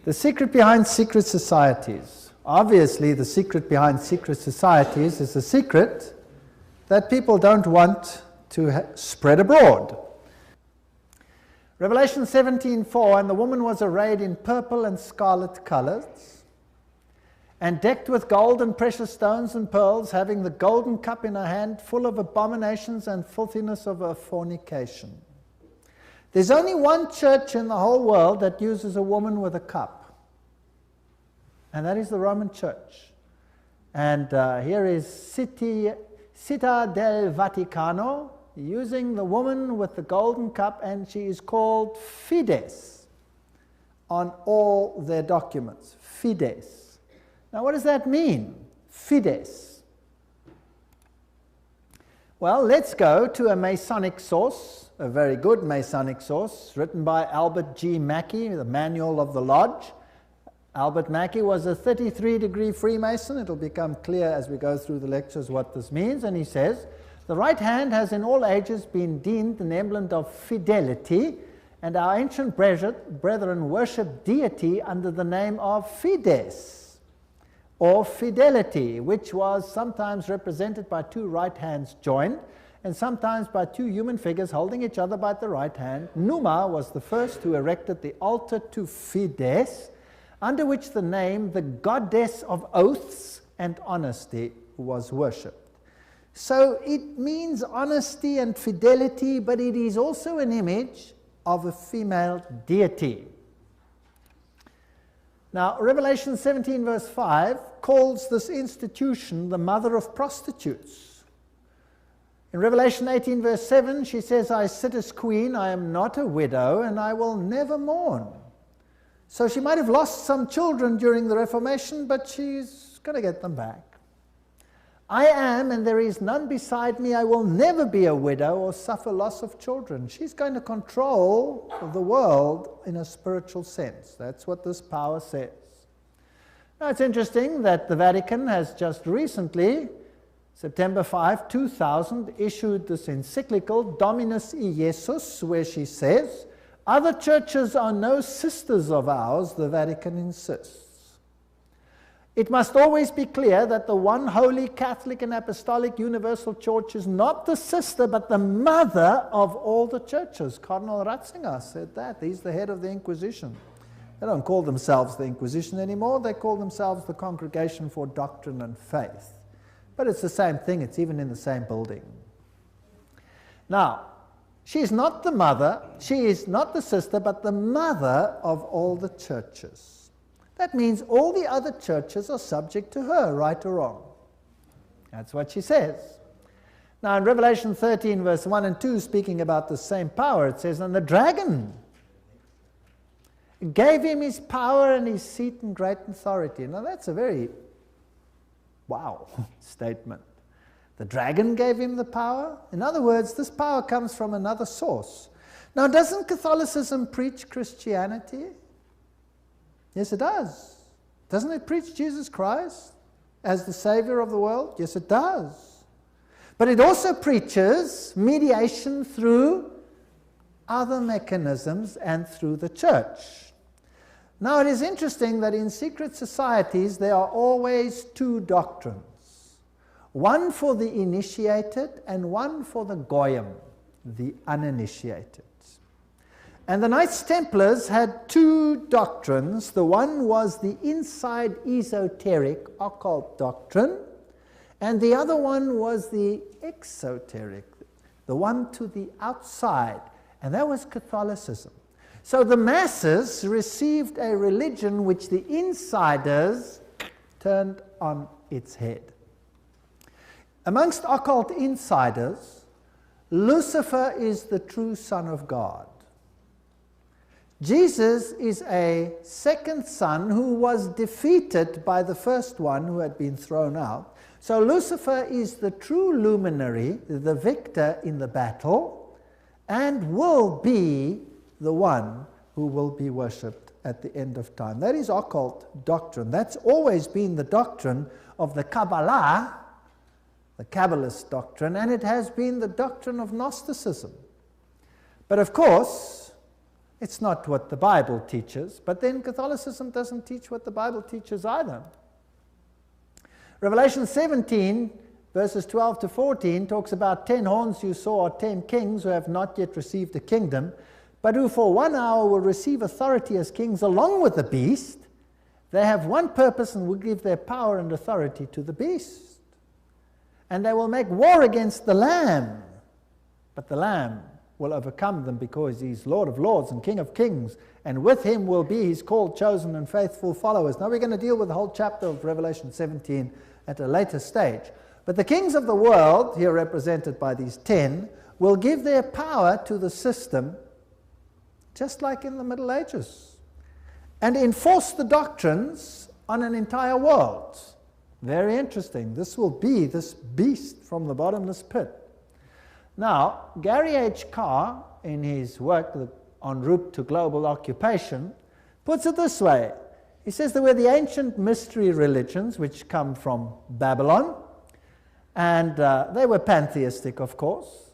The secret behind secret societies. Obviously, the secret behind secret societies is a secret that people don't want to spread abroad. Revelation 17:4, and the woman was arrayed in purple and scarlet colors, and decked with gold and precious stones and pearls, having the golden cup in her hand, full of abominations and filthiness of her fornication. There's only one church in the whole world that uses a woman with a cup, and that is the Roman Church. And here is Città del Vaticano, using the woman with the golden cup, and she is called Fides on all their documents. Fides. Now, what does that mean? Fides. Well, let's go to a Masonic source, a very good Masonic source, written by Albert G. Mackey, the Manual of the Lodge. Albert Mackey was a 33-degree Freemason. It'll become clear as we go through the lectures what this means. And he says, the right hand has in all ages been deemed an emblem of fidelity, and our ancient brethren worshipped deity under the name of Fides, or fidelity, which was sometimes represented by two right hands joined, and sometimes by two human figures holding each other by the right hand. Numa was the first who erected the altar to Fides, under which the name, the goddess of oaths and honesty, was worshipped. So it means honesty and fidelity, but it is also an image of a female deity. Now, Revelation 17 verse 5 calls this institution the mother of prostitutes. In Revelation 18 verse 7, she says, I sit as queen, I am not a widow, and I will never mourn. So she might have lost some children during the Reformation, but she's going to get them back. I am, and there is none beside me. I will never be a widow or suffer loss of children. She's going to control the world in a spiritual sense. That's what this power says. Now, it's interesting that the Vatican has just recently, September 5, 2000, issued this encyclical, Dominus Iesus, where she says, other churches are no sisters of ours, the Vatican insists. It must always be clear that the one holy Catholic and Apostolic Universal Church is not the sister, but the mother of all the churches. Cardinal Ratzinger said that. He's the head of the Inquisition. They don't call themselves the Inquisition anymore. They call themselves the Congregation for Doctrine and Faith. But it's the same thing. It's even in the same building. Now, she is not the mother, she is not the sister, but the mother of all the churches. That means all the other churches are subject to her, right or wrong. That's what she says. Now in Revelation 13 verse 1 and 2, speaking about the same power, it says, and the dragon gave him his power and his seat and great authority. Now that's a very wow statement. The dragon gave him the power. In other words, this power comes from another source. Now, doesn't Catholicism preach Christianity? Yes, it does. Doesn't it preach Jesus Christ as the Savior of the world? Yes, it does. But it also preaches mediation through other mechanisms and through the church. Now, it is interesting that in secret societies there are always two doctrines. One for the initiated and one for the goyim, the uninitiated. And the Knights Templars had two doctrines. The one was the inside esoteric occult doctrine, and the other one was the exoteric, the one to the outside, and that was Catholicism. So the masses received a religion which the insiders turned on its head. Amongst occult insiders, Lucifer is the true Son of God. Jesus is a second son who was defeated by the first one who had been thrown out. So Lucifer is the true luminary, the victor in the battle, and will be the one who will be worshipped at the end of time. That is occult doctrine. That's always been the doctrine of the Kabbalah, the Kabbalist doctrine, and it has been the doctrine of Gnosticism. But of course, It's not what the Bible teaches, but then Catholicism doesn't teach what the Bible teaches either. Revelation 17, verses 12 to 14, talks about 10 horns you saw are 10 kings who have not yet received the kingdom, but who for 1 hour will receive authority as kings along with the beast. They have one purpose and will give their power and authority to the beast. And they will make war against the Lamb, but the Lamb will overcome them because he's Lord of lords and King of kings, and with him will be his called, chosen, and faithful followers. Now we're going to deal with the whole chapter of Revelation 17 at a later stage. But the kings of the world, here represented by these 10, will give their power to the system, just like in the Middle Ages, and enforce the doctrines on an entire world. Very interesting. This will be this beast from the bottomless pit. Now, Gary H. Carr, in his work En route to global occupation, puts it this way. He says there were the ancient mystery religions which come from Babylon, and they were pantheistic, of course,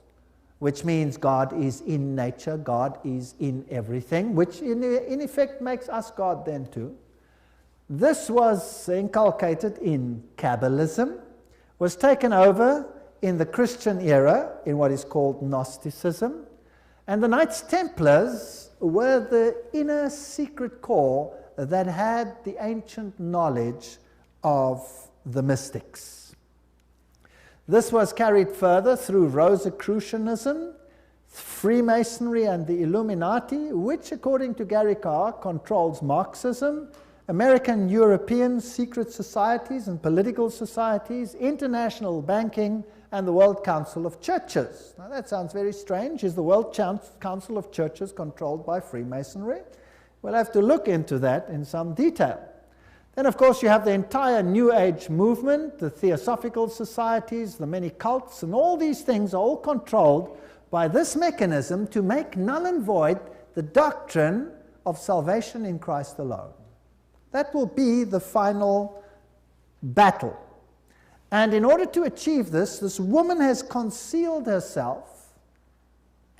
which means God is in nature, God is in everything, which in effect makes us God then too. This was inculcated in Kabbalism, was taken over in the Christian era in what is called Gnosticism, and the Knights Templars were the inner secret core that had the ancient knowledge of the mystics. This was carried further through Rosicrucianism, Freemasonry, and the Illuminati, which, according to Gary Carr, controls Marxism, American European secret societies and political societies, international banking, and the World Council of Churches. Now that sounds very strange. Is the World Council of Churches controlled by Freemasonry? We'll have to look into that in some detail. Then, of course, you have the entire New Age movement, the Theosophical societies, the many cults, and all these things are all controlled by this mechanism to make null and void the doctrine of salvation in Christ alone. That will be the final battle. And in order to achieve this, this woman has concealed herself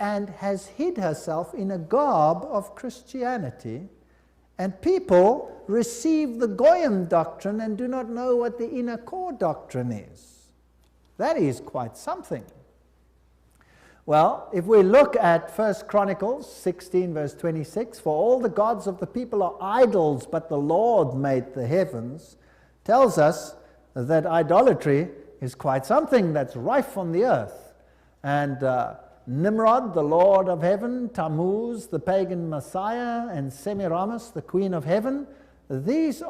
and has hid herself in a garb of Christianity, and people receive the Goyim doctrine and do not know what the inner core doctrine is. That is quite something. Well, if we look at 1 Chronicles 16, verse 26, for all the gods of the people are idols, but the Lord made the heavens, tells us that idolatry is quite something that's rife on the earth. And Nimrod, the Lord of heaven, Tammuz, the pagan Messiah, and Semiramis, the Queen of heaven, these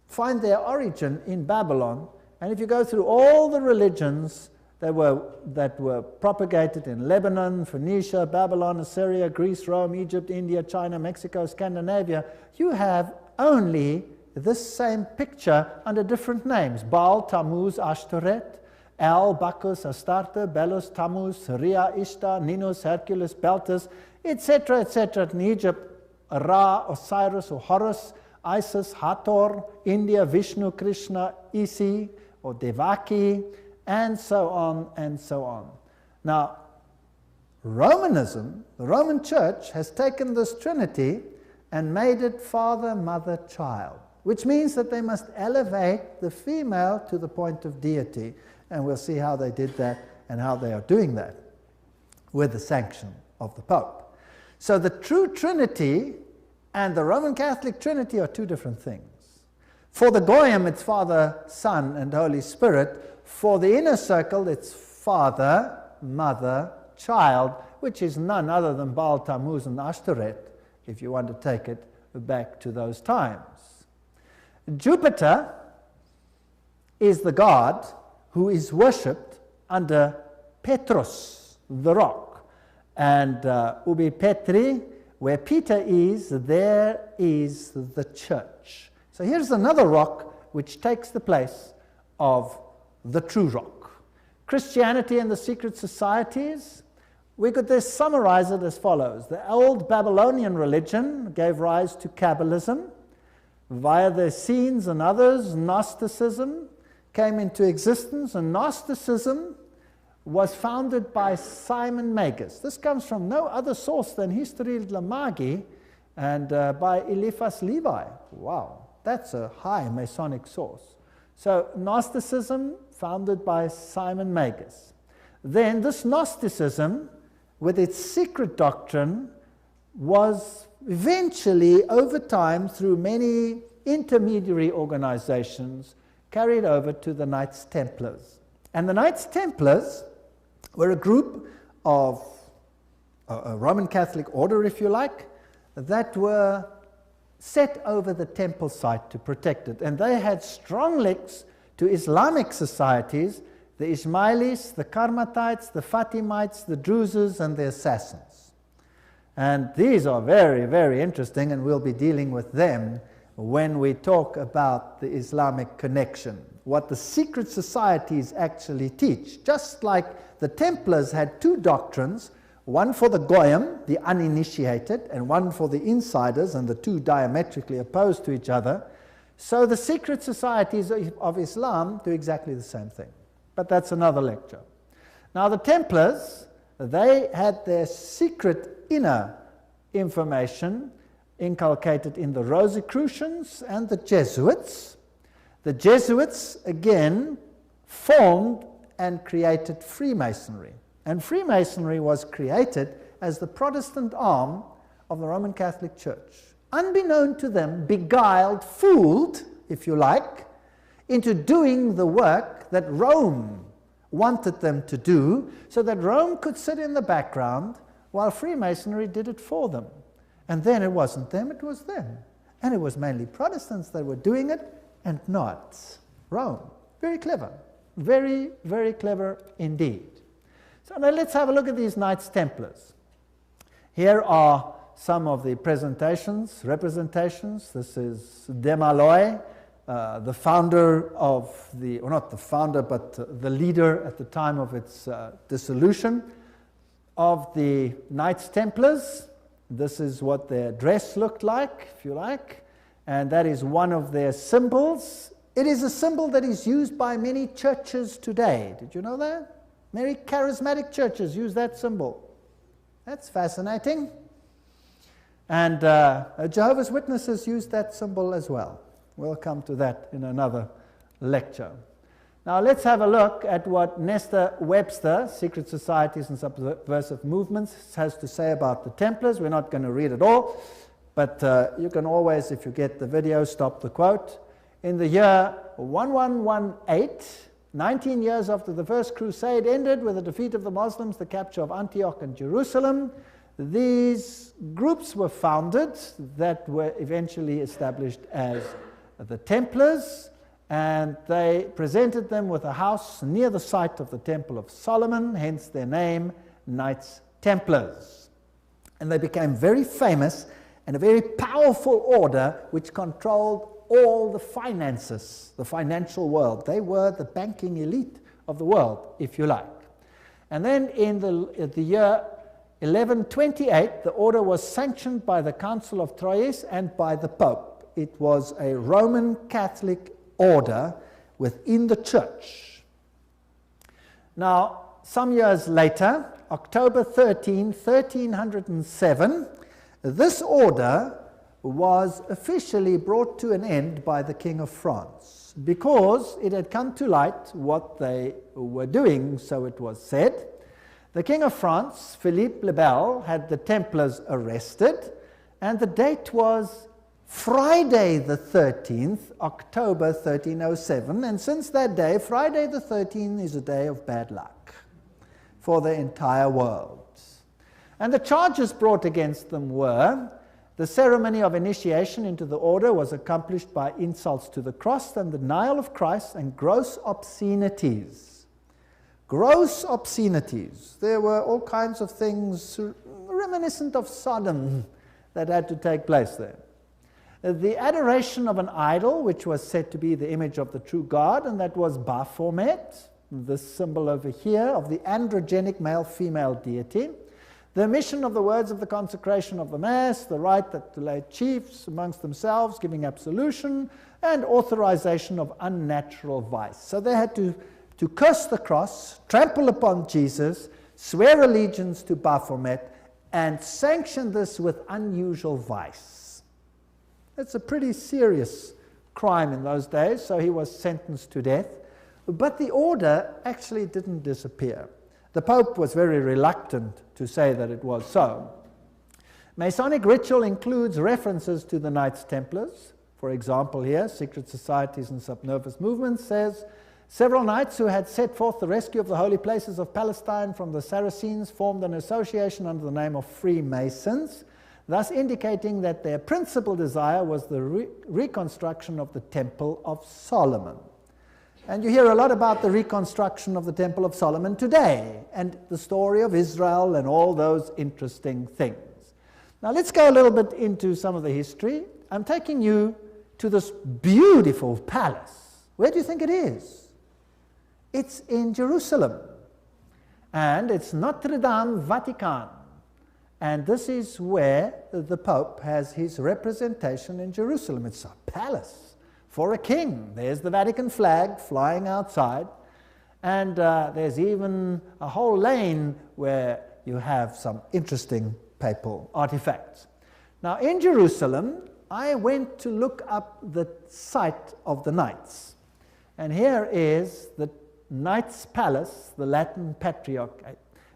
find their origin in Babylon. And if you go through all the religions that were propagated in Lebanon, Phoenicia, Babylon, Assyria, Greece, Rome, Egypt, India, China, Mexico, Scandinavia, you have only this same picture under different names: Baal, Tammuz, Ashtoreth, El, Bacchus, Astarte, Belus, Tammuz, Rhea, Ishtar, Ninus, Hercules, Beltis, etc., etc. In Egypt, Ra, Osiris, or Horus, Isis, Hathor, India, Vishnu, Krishna, Isi, or Devaki, and so on and so on. Now, Romanism, the Roman Church, has taken this Trinity and made it Father, Mother, Child, which means that they must elevate the female to the point of deity. And we'll see how they did that and how they are doing that with the sanction of the Pope. So the true Trinity and the Roman Catholic Trinity are two different things. For the Goyim, it's Father, Son, and Holy Spirit. For the inner circle, it's Father, Mother, Child, which is none other than Baal, Tammuz, and Ashtoreth, if you want to take it back to those times. Jupiter is the god who is worshipped under Petrus, the rock. And Ubi Petri, where Peter is, there is the church. So here's another rock which takes the place of the true rock. Christianity and the secret societies, we could just summarize it as follows. The old Babylonian religion gave rise to Kabbalism. Via the Essenes and others, Gnosticism came into existence, and Gnosticism was founded by Simon Magus. This comes from no other source than History de la Magie and by Eliphas Levi. Wow, that's a high Masonic source. So Gnosticism founded by Simon Magus. Then this Gnosticism, with its secret doctrine, was eventually, over time, through many intermediary organizations, carried over to the Knights Templars. And the Knights Templars were a group of a Roman Catholic order, if you like, that were set over the temple site to protect it. And they had strong links to Islamic societies, the Ismailis, the Karmatites, the Fatimites, the Druzes, and the Assassins. And these are very, very interesting, and we'll be dealing with them when we talk about the Islamic connection, what the secret societies actually teach. Just like the Templars had two doctrines, one for the Goyim, the uninitiated, and one for the insiders, and the two diametrically opposed to each other, so the secret societies of Islam do exactly the same thing. But that's another lecture. Now the Templars, they had their secret inner information inculcated in the Rosicrucians and the Jesuits. The Jesuits, again, formed and created Freemasonry. And Freemasonry was created as the Protestant arm of the Roman Catholic Church. Unbeknown to them, beguiled, fooled, if you like, into doing the work that Rome wanted them to do, so that Rome could sit in the background while Freemasonry did it for them. And then it wasn't them, it was them. And it was mainly Protestants that were doing it, and not Rome. Very clever. Very, very clever indeed. So now let's have a look at these Knights Templars. Here are some of the representations. This is Desmaloy, the founder of the, or not the founder, but the leader at the time of its dissolution of the Knights Templars. This is what their dress looked like, if you like, and that is one of their symbols. It is a symbol that is used by many churches today. Did you know that? Many charismatic churches use that symbol. That's fascinating. And Jehovah's Witnesses use that symbol as well. We'll come to that in another lecture. Now let's have a look at what Nestor Webster, Secret Societies and Subversive Movements, has to say about the Templars. We're not going to read it all, but you can always, if you get the video, stop the quote. In the year 1118, 19 years after the First Crusade ended with the defeat of the Muslims, the capture of Antioch and Jerusalem, these groups were founded that were eventually established as the Templars, and they presented them with a house near the site of the Temple of Solomon, hence their name, Knights Templars. And they became very famous and a very powerful order which controlled all the finances, the financial world. They were the banking elite of the world, if you like. And then in the year 1128, the order was sanctioned by the Council of Troyes and by the Pope. It was a Roman Catholic order within the church. Now, some years later, October 13, 1307, this order was officially brought to an end by the King of France because it had come to light what they were doing, so it was said. The King of France, Philippe le Bel, had the Templars arrested, and the date was Friday the 13th, October 1307, and since that day, Friday the 13th is a day of bad luck for the entire world. And the charges brought against them were: the ceremony of initiation into the order was accomplished by insults to the cross and the denial of Christ, and gross obscenities. Gross obscenities. There were all kinds of things reminiscent of Sodom that had to take place there. The adoration of an idol, which was said to be the image of the true God, and that was Baphomet, this symbol over here of the androgenic male-female deity. The omission of the words of the consecration of the Mass, the right that the lay chiefs amongst themselves giving absolution, and authorization of unnatural vice. So they had to to curse the cross, trample upon Jesus, swear allegiance to Baphomet, and sanction this with unusual vice. That's a pretty serious crime in those days, so he was sentenced to death. But the order actually didn't disappear. The Pope was very reluctant to say that it was so. Masonic ritual includes references to the Knights Templars. For example, here, Secret Societies and Subnervous Movements says, several knights who had set forth the rescue of the holy places of Palestine from the Saracens formed an association under the name of Freemasons, thus indicating that their principal desire was the reconstruction of the Temple of Solomon. And you hear a lot about the reconstruction of the Temple of Solomon today, and the story of Israel and all those interesting things. Now let's go a little bit into some of the history. I'm taking you to this beautiful palace. Where do you think it is? It's in Jerusalem. And it's Notre Dame Vatican. And this is where the Pope has his representation in Jerusalem. It's a palace for a king. There's the Vatican flag flying outside, and there's even a whole lane where you have some interesting papal artifacts. Now in Jerusalem, I went to look up the site of the Knights, and here is the Knights Palace, the Latin Patriarch.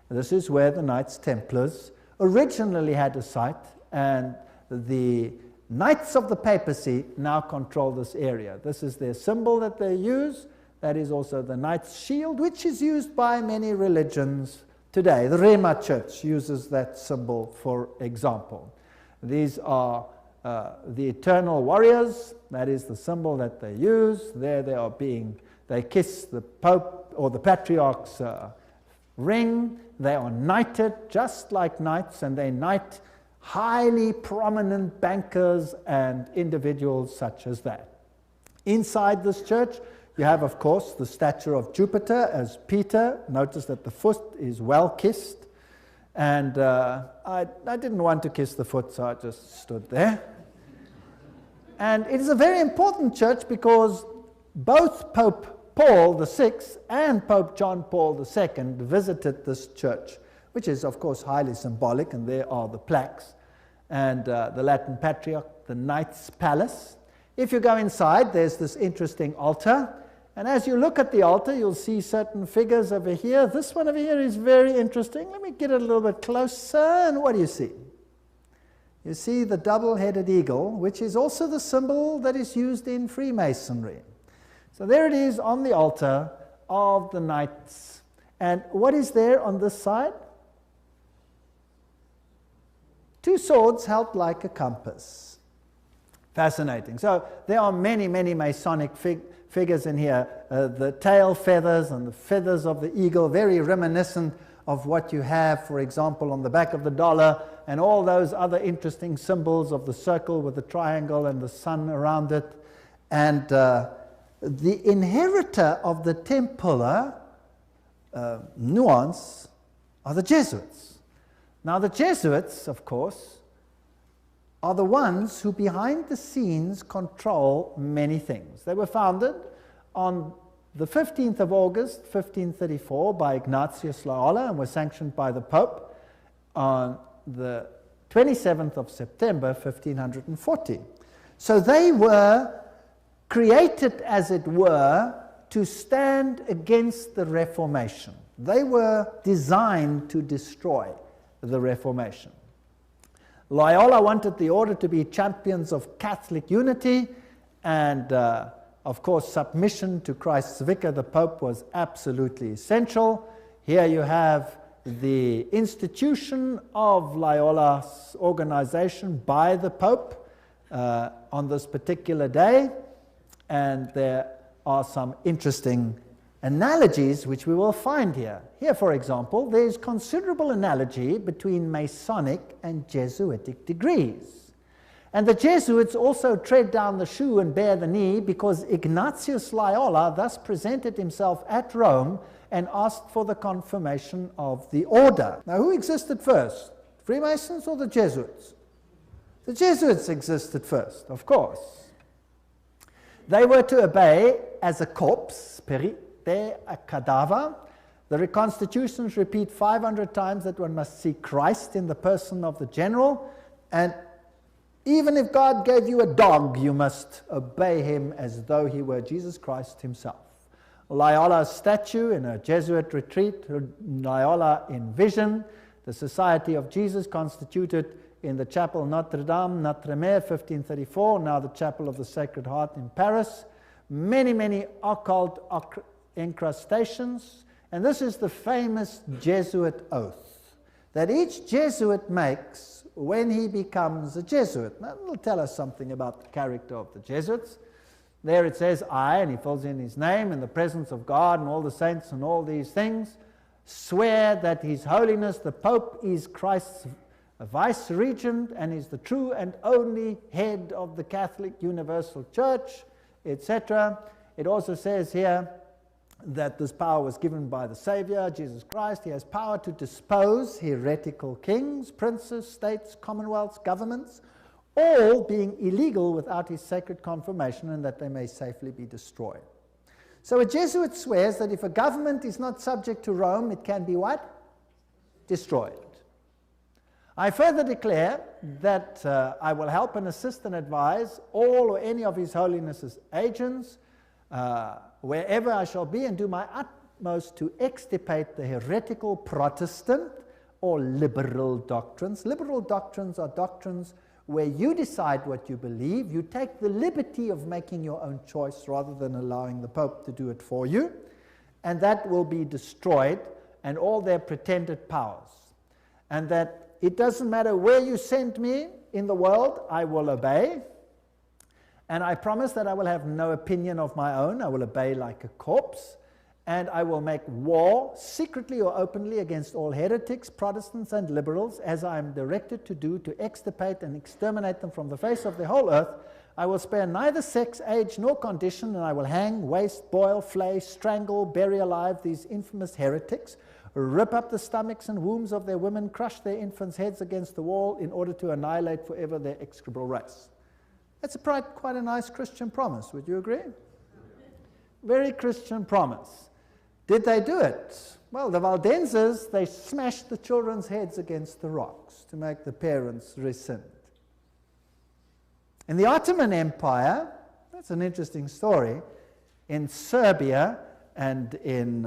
This is where the Knights Templars originally had a site, and the Knights of the Papacy now control this area. This is their symbol that they use. That is also the Knight's shield, which is used by many religions today. The Rema Church uses that symbol, for example. These are the eternal warriors. That is the symbol that they use. There they are they kiss the Pope or the Patriarch's ring. They are knighted just like knights, and they knight highly prominent bankers and individuals such as that. Inside this church, you have, of course, the statue of Jupiter as Peter. Notice that the foot is well kissed. And I didn't want to kiss the foot, so I just stood there. And it is a very important church because both Pope Paul VI and Pope John Paul II visited this church, which is, of course, highly symbolic, and there are the plaques. And the Latin Patriarch, the Knights Palace. If you go inside, there's this interesting altar. And as you look at the altar, you'll see certain figures over here. This one over here is very interesting. Let me get it a little bit closer. And what do you see? You see the double-headed eagle, which is also the symbol that is used in Freemasonry. So there it is on the altar of the Knights. And what is there on this side? Two swords held like a compass. Fascinating. So there are many, many Masonic figures in here. The tail feathers and the feathers of the eagle, very reminiscent of what you have, for example, on the back of the dollar, and all those other interesting symbols of the circle with the triangle and the sun around it. And the inheritor of the Templar nuance are the Jesuits. Now the Jesuits, of course, are the ones who behind the scenes control many things. They were founded on the 15th of August, 1534 by Ignatius Loyola and were sanctioned by the Pope on the 27th of September, 1540. So they were created, as it were, to stand against the Reformation. They were designed to destroy the Reformation. Loyola wanted the order to be champions of Catholic unity, and of course submission to Christ's vicar, the Pope, was absolutely essential. Here you have the institution of Loyola's organization by the Pope on this particular day, and there are some interesting analogies which we will find here. Here, for example, there is considerable analogy between Masonic and Jesuitic degrees. And the Jesuits also tread down the shoe and bear the knee because Ignatius Loyola thus presented himself at Rome and asked for the confirmation of the order. Now, who existed first? Freemasons or the Jesuits? The Jesuits existed first, of course. They were to obey as a corps, there a cadaver. The reconstitutions repeat 500 times that one must see Christ in the person of the general, and even if God gave you a dog, you must obey him as though he were Jesus Christ himself. Loyola's statue in a Jesuit retreat, Loyola in vision, the Society of Jesus constituted in the Chapel Notre-Dame, Notre-Dame, 1534, now the Chapel of the Sacred Heart in Paris. Many, many occult incrustations. And this is the famous Jesuit oath that each Jesuit makes when he becomes a Jesuit. That will tell us something about the character of the Jesuits. There it says, I, and he fills in his name, in the presence of God and all the saints and all these things, swear that His Holiness the Pope is Christ's vice-regent and is the true and only head of the Catholic Universal Church, etc. It also says here that this power was given by the Savior, Jesus Christ. He has power to dispose heretical kings, princes, states, commonwealths, governments, all being illegal without his sacred confirmation, and that they may safely be destroyed. So a Jesuit swears that if a government is not subject to Rome, it can be what? Destroyed. I further declare that I will help and assist and advise all or any of His Holiness's agents wherever I shall be, and do my utmost to extirpate the heretical Protestant or liberal doctrines. Liberal doctrines are doctrines where you decide what you believe. You take the liberty of making your own choice rather than allowing the Pope to do it for you. And that will be destroyed, and all their pretended powers. And that it doesn't matter where you send me in the world, I will obey. And I promise that I will have no opinion of my own. I will obey like a corpse. And I will make war, secretly or openly, against all heretics, Protestants, and liberals, as I am directed to do, to extirpate and exterminate them from the face of the whole earth. I will spare neither sex, age, nor condition, and I will hang, waste, boil, flay, strangle, bury alive these infamous heretics, rip up the stomachs and wombs of their women, crush their infants' heads against the wall in order to annihilate forever their execrable race. That's quite a nice Christian promise, would you agree? Very Christian promise. Did they do it? Well, the Valdenses, they smashed the children's heads against the rocks to make the parents rescind. In the Ottoman Empire, that's an interesting story, in Serbia and in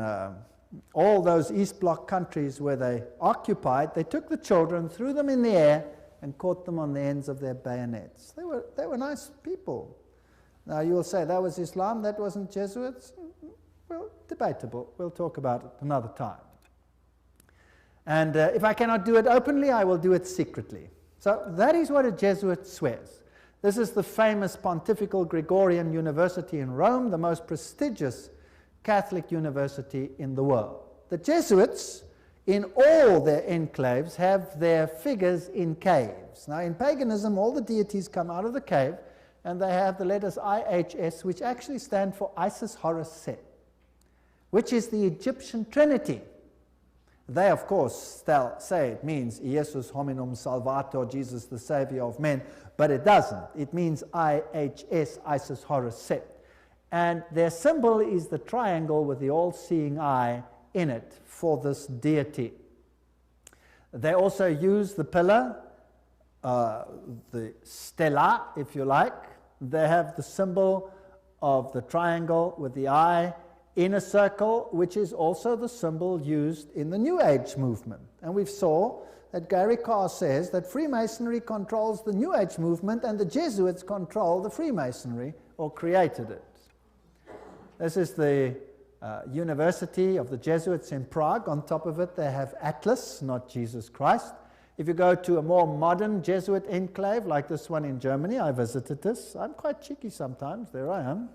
all those East Bloc countries where they occupied, they took the children, threw them in the air, and caught them on the ends of their bayonets. They were nice people. Now you will say, that was Islam, that wasn't Jesuits? Well, debatable. We'll talk about it another time. And if I cannot do it openly, I will do it secretly. So that is what a Jesuit swears. This is the famous Pontifical Gregorian University in Rome, the most prestigious Catholic university in the world. The Jesuits, in all their enclaves, have their figures in caves. Now, in paganism, all the deities come out of the cave, and they have the letters IHS, which actually stand for Isis, Horus, Set, which is the Egyptian Trinity. They, of course, say it means Iesus hominum salvator, Jesus the Savior of men, but it doesn't. It means IHS, Isis, Horus, Set. And their symbol is the triangle with the all-seeing eye in it for this deity. They also use the pillar, the stela, if you like. They have the symbol of the triangle with the eye in a circle, which is also the symbol used in the New Age movement. And we saw that Gary Carr says that Freemasonry controls the New Age movement and the Jesuits control the Freemasonry, or created it. This is the University of the Jesuits in Prague. On top of it they have Atlas, not Jesus Christ. If you go to a more modern Jesuit enclave like this one in Germany, I visited this. I'm quite cheeky sometimes, there I am.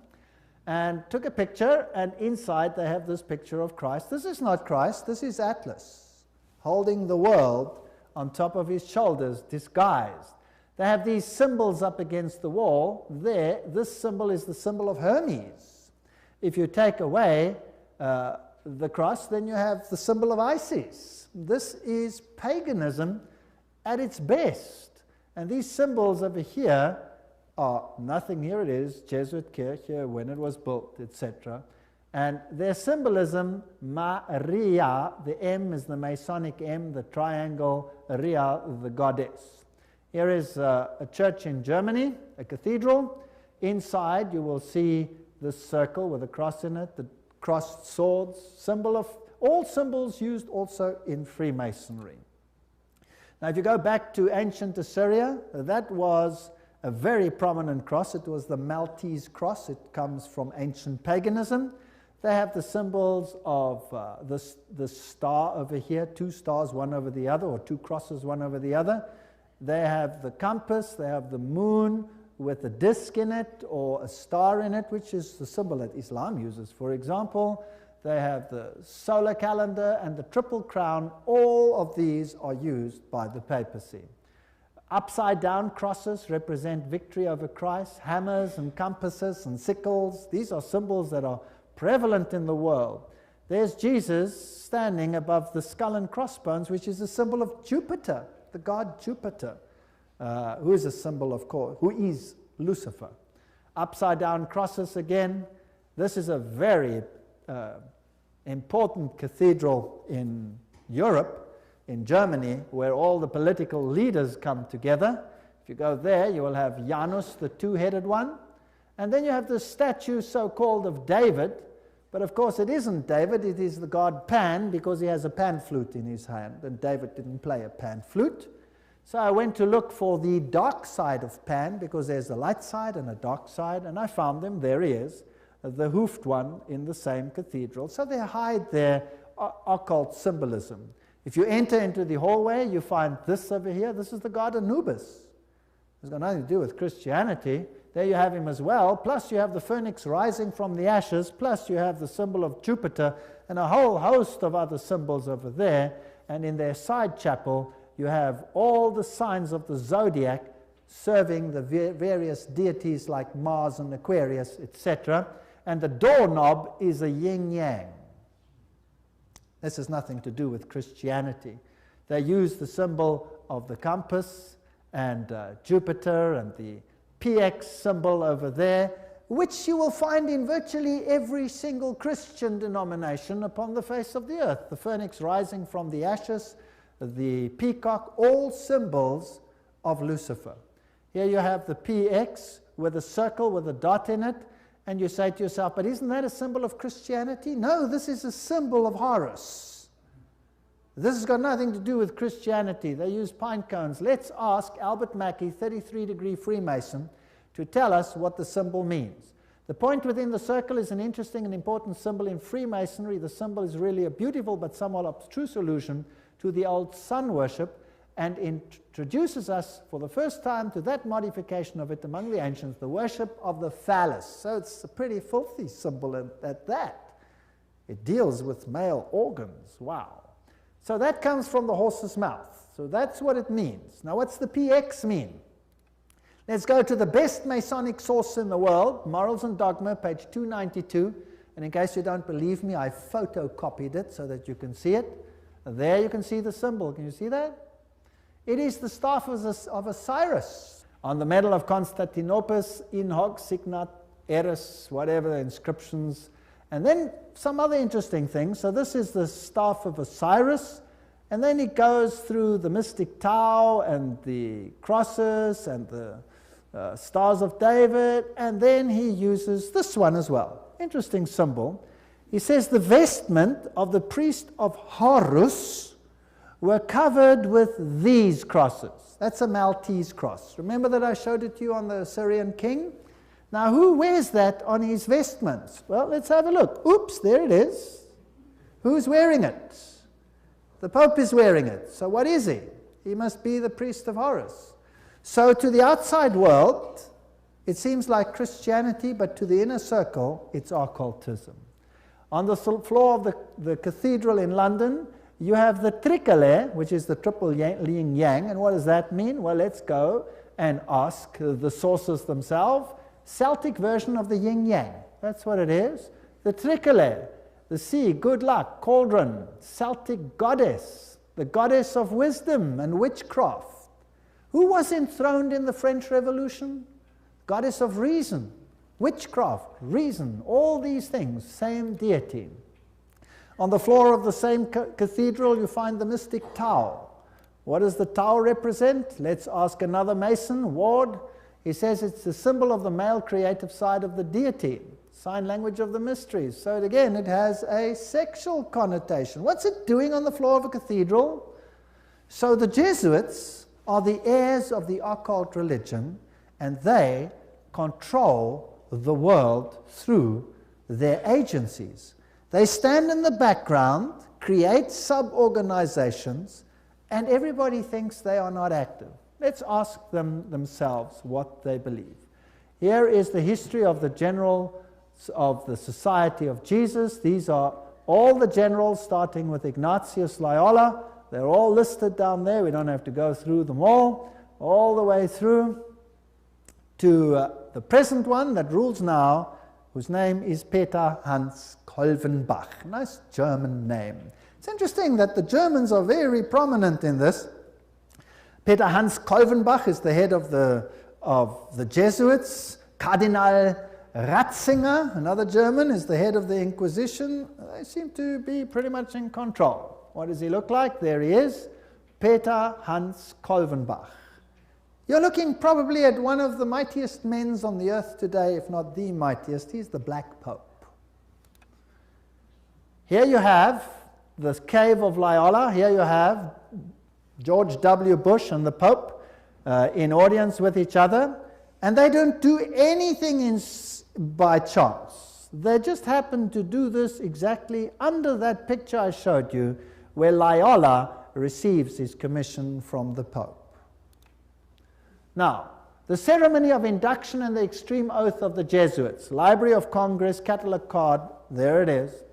And took a picture, and inside they have this picture of Christ. This is not Christ, this is Atlas, holding the world on top of his shoulders, disguised. They have these symbols up against the wall. There, this symbol is the symbol of Hermes. If you take away the cross, then you have the symbol of Isis. This is paganism at its best. And these symbols over here are nothing. Here it is, Jesuit Kirche, when it was built, etc. And their symbolism, Maria, the M is the Masonic M, the triangle, Ria, the goddess. Here is a church in Germany, a cathedral. Inside you will see this circle with a cross in it, the crossed swords, symbol of all symbols used also in Freemasonry. Now if you go back to ancient Assyria, that was a very prominent cross. It was the Maltese cross. It comes from ancient paganism. They have the symbols of the star over here, two stars one over the other, or two crosses one over the other. They have the compass, they have the moon with a disc in it or a star in it, which is the symbol that Islam uses, for example. They have the solar calendar and the triple crown. All of these are used by the papacy. Upside down crosses represent victory over Christ. Hammers and compasses and sickles, these are symbols that are prevalent in the world. There's Jesus standing above the skull and crossbones, which is a symbol of Jupiter, the god Jupiter, who is a symbol, of course, who is Lucifer. Upside down crosses again. This is a very important cathedral in Europe, in Germany, where all the political leaders come together. If you go there, you will have Janus, the two-headed one. And then you have the statue so-called of David, but of course it isn't David, it is the god Pan, because he has a pan flute in his hand, and David didn't play a pan flute. So I went to look for the dark side of Pan, because there's a light side and a dark side, and I found them. There he is, the hoofed one in the same cathedral. So they hide their occult symbolism. If you enter into the hallway, you find this over here. This is the god Anubis. It's got nothing to do with Christianity. There you have him as well, plus you have the phoenix rising from the ashes, plus you have the symbol of Jupiter, and a whole host of other symbols over there. And in their side chapel, you have all the signs of the zodiac serving the various deities like Mars and Aquarius, etc. And the doorknob is a yin-yang. This has nothing to do with Christianity. They use the symbol of the compass and Jupiter and the PX symbol over there, which you will find in virtually every single Christian denomination upon the face of the earth. The phoenix rising from the ashes, the peacock, all symbols of Lucifer. Here you have the PX with a circle with a dot in it, and you say to yourself, but isn't that a symbol of Christianity? No, this is a symbol of Horus. This has got nothing to do with Christianity. They use pine cones. Let's ask Albert Mackey, 33-degree Freemason, to tell us what the symbol means. The point within the circle is an interesting and important symbol in Freemasonry. The symbol is really a beautiful but somewhat abstruse allusion to the old sun worship, and introduces us for the first time to that modification of it among the ancients, the worship of the phallus. So it's a pretty filthy symbol at that. It deals with male organs. Wow. So that comes from the horse's mouth. So that's what it means. Now what's the PX mean? Let's go to the best Masonic source in the world, Morals and Dogma, page 292. And in case you don't believe me, I photocopied it so that you can see it. There you can see the symbol. Can you see that? It is the staff of Osiris. On the medal of Constantinople, in hoc signat eris, whatever the inscriptions. And then some other interesting things. So this is the staff of Osiris. And then it goes through the mystic Tau and the crosses and the stars of David. And then he uses this one as well. Interesting symbol. He says the vestment of the priest of Horus were covered with these crosses. That's a Maltese cross. Remember that I showed it to you on the Assyrian king? Now, who wears that on his vestments? Well, let's have a look. Oops, there it is. Who's wearing it? The Pope is wearing it. So what is he? He must be the priest of Horus. So to the outside world, it seems like Christianity, but to the inner circle, it's occultism. On the floor of the cathedral in London, you have the tricolour, which is the triple yin-yang. And what does that mean? Well, let's go and ask the sources themselves. Celtic version of the yin-yang. That's what it is. The tricolour, the sea, good luck, cauldron, Celtic goddess, the goddess of wisdom and witchcraft. Who was enthroned in the French Revolution? Goddess of reason. witchcraft, reason, all these things, same deity. On the floor of the same cathedral you find the mystic Tau. What does the Tau represent? Let's ask another Mason, Ward. He says it's the symbol of the male creative side of the deity, sign language of the mysteries. So again, it has a sexual connotation. What's it doing on the floor of a cathedral? So the Jesuits are the heirs of the occult religion, and they control the world through their agencies. They stand in the background, create sub-organizations, and everybody thinks they are not active. Let's ask them themselves what they believe. Here is the history of the generals of the Society of Jesus. These are all the generals, starting with Ignatius Loyola. They're all listed down there. We don't have to go through them all the way through to the present one that rules now, whose name is Peter Hans Kolvenbach. Nice German name. It's interesting that the Germans are very prominent in this. Peter Hans Kolvenbach is the head of the Jesuits. Cardinal Ratzinger, another German, is the head of the Inquisition. They seem to be pretty much in control. What does he look like? There he is, Peter Hans Kolvenbach. You're looking probably at one of the mightiest men on the earth today, if not the mightiest. He's the Black Pope. Here you have the cave of Loyola. Here you have George W. Bush and the Pope in audience with each other. And they don't do anything by chance. They just happen to do this exactly under that picture I showed you, where Loyola receives his commission from the Pope. Now, the ceremony of induction and the extreme oath of the Jesuits, Library of Congress, catalog card, there it is.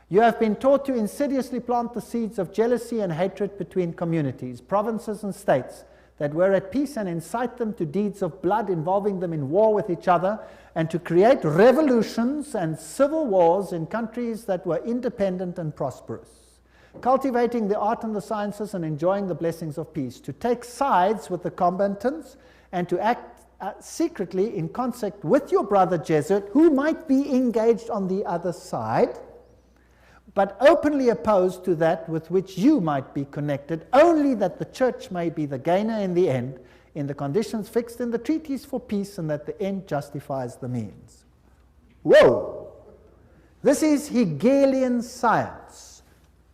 You have been taught to insidiously plant the seeds of jealousy and hatred between communities, provinces and states that were at peace, and incite them to deeds of blood involving them in war with each other, and to create revolutions and civil wars in countries that were independent and prosperous, cultivating the art and the sciences and enjoying the blessings of peace, to take sides with the combatants and to act secretly in concert with your brother Jesuit, who might be engaged on the other side, but openly opposed to that with which you might be connected, only that the church may be the gainer in the end, in the conditions fixed in the treaties for peace, and that the end justifies the means. Whoa! This is Hegelian science.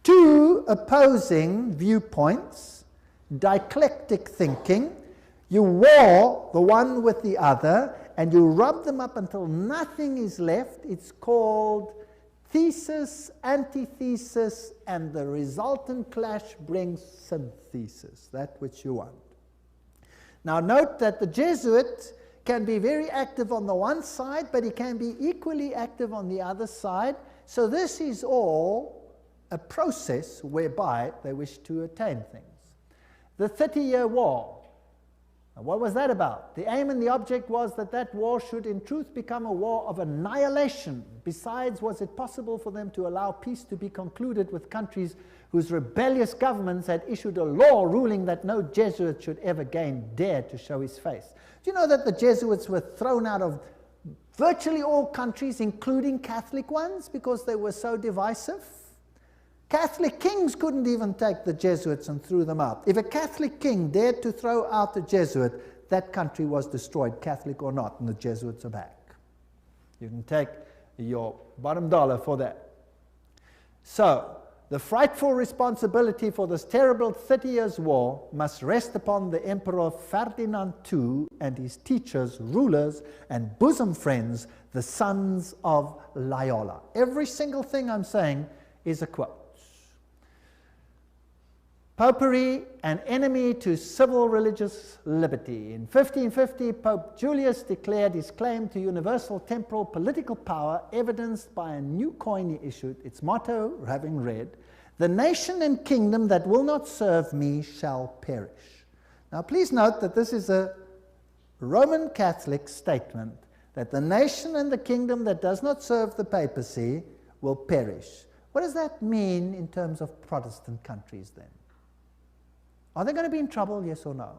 Two opposing viewpoints, dialectic thinking. You war the one with the other, and you rub them up until nothing is left. It's called thesis, antithesis, and the resultant clash brings synthesis, that which you want. Now note that the Jesuit can be very active on the one side, but he can be equally active on the other side. So this is all a process whereby they wish to attain things. The 30-year War. Now, what was that about? The aim and the object was that that war should in truth become a war of annihilation. Besides, was it possible for them to allow peace to be concluded with countries whose rebellious governments had issued a law ruling that no Jesuit should ever again dare to show his face? Do you know that the Jesuits were thrown out of virtually all countries, including Catholic ones, because they were so divisive? Catholic kings couldn't even take the Jesuits and threw them out. If a Catholic king dared to throw out a Jesuit, that country was destroyed, Catholic or not, and the Jesuits are back. You can take your bottom dollar for that. So, the frightful responsibility for this terrible 30 Years' War must rest upon the Emperor Ferdinand II and his teachers, rulers, and bosom friends, the sons of Loyola. Every single thing I'm saying is a quote. Popery, an enemy to civil religious liberty. In 1550, Pope Julius declared his claim to universal temporal political power, evidenced by a new coin he issued, its motto having read, "The nation and kingdom that will not serve me shall perish." Now please note that this is a Roman Catholic statement, that the nation and the kingdom that does not serve the papacy will perish. What does that mean in terms of Protestant countries then? Are they going to be in trouble, yes or no?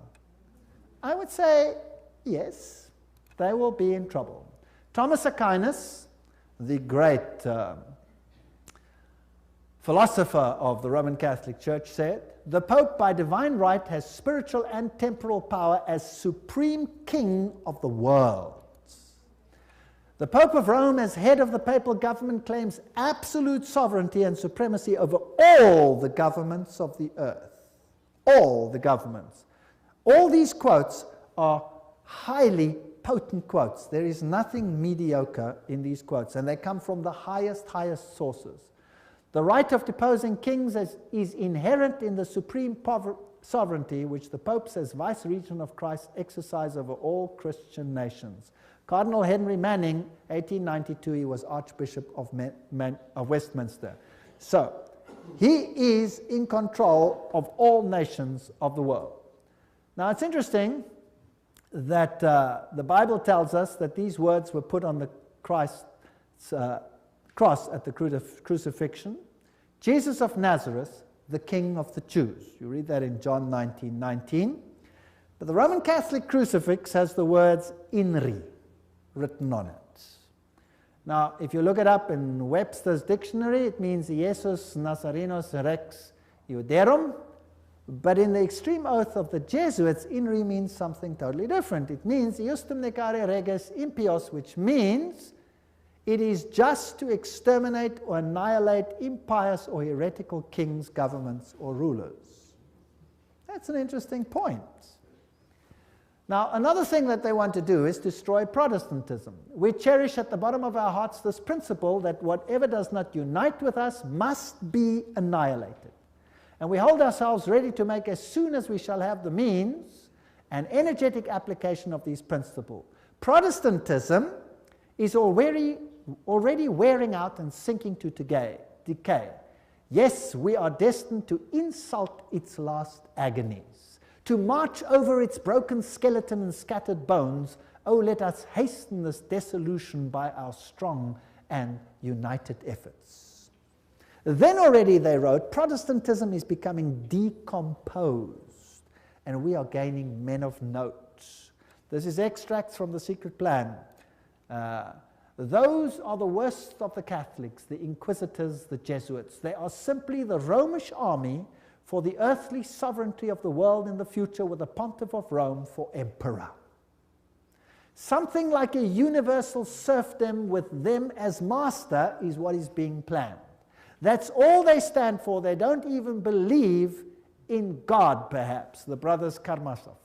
I would say yes, they will be in trouble. Thomas Aquinas, the great philosopher of the Roman Catholic Church, said, "The Pope by divine right has spiritual and temporal power as supreme king of the world. The Pope of Rome, as head of the papal government, claims absolute sovereignty and supremacy over all the governments of the earth." All the governments. All these quotes are highly potent quotes. There is nothing mediocre in these quotes, and they come from the highest sources. The right of deposing kings is inherent in the supreme sovereignty which the popes as vice-regent of Christ exercise over all Christian nations. Cardinal Henry Manning, 1892, he was Archbishop of Westminster. So, he is in control of all nations of the world. Now, it's interesting that the Bible tells us that these words were put on the Christ's cross at the crucifixion. Jesus of Nazareth, the King of the Jews. You read that in John 19:19. But the Roman Catholic crucifix has the words "INRI" written on it. Now, if you look it up in Webster's dictionary, it means Jesus Nazarenos Rex Iuderum. But in the extreme oath of the Jesuits, "INRI" means something totally different. It means "Iustum necare reges impios," which means it is just to exterminate or annihilate impious or heretical kings, governments, or rulers. That's an interesting point. Now, another thing that they want to do is destroy Protestantism. We cherish at the bottom of our hearts this principle that whatever does not unite with us must be annihilated. And we hold ourselves ready to make, as soon as we shall have the means, an energetic application of these principles. Protestantism is already wearing out and sinking to decay. Yes, we are destined to insult its last agonies, to march over its broken skeleton and scattered bones. Oh, let us hasten this dissolution by our strong and united efforts. Then already, they wrote, Protestantism is becoming decomposed, and we are gaining men of note. This is extracts from The Secret Plan. Those are the worst of the Catholics, the Inquisitors, the Jesuits. They are simply the Romish army for the earthly sovereignty of the world in the future, with the Pontiff of Rome for emperor. Something like a universal serfdom with them as master is what is being planned. That's all they stand for. They don't even believe in God, perhaps, the brothers Karamazov.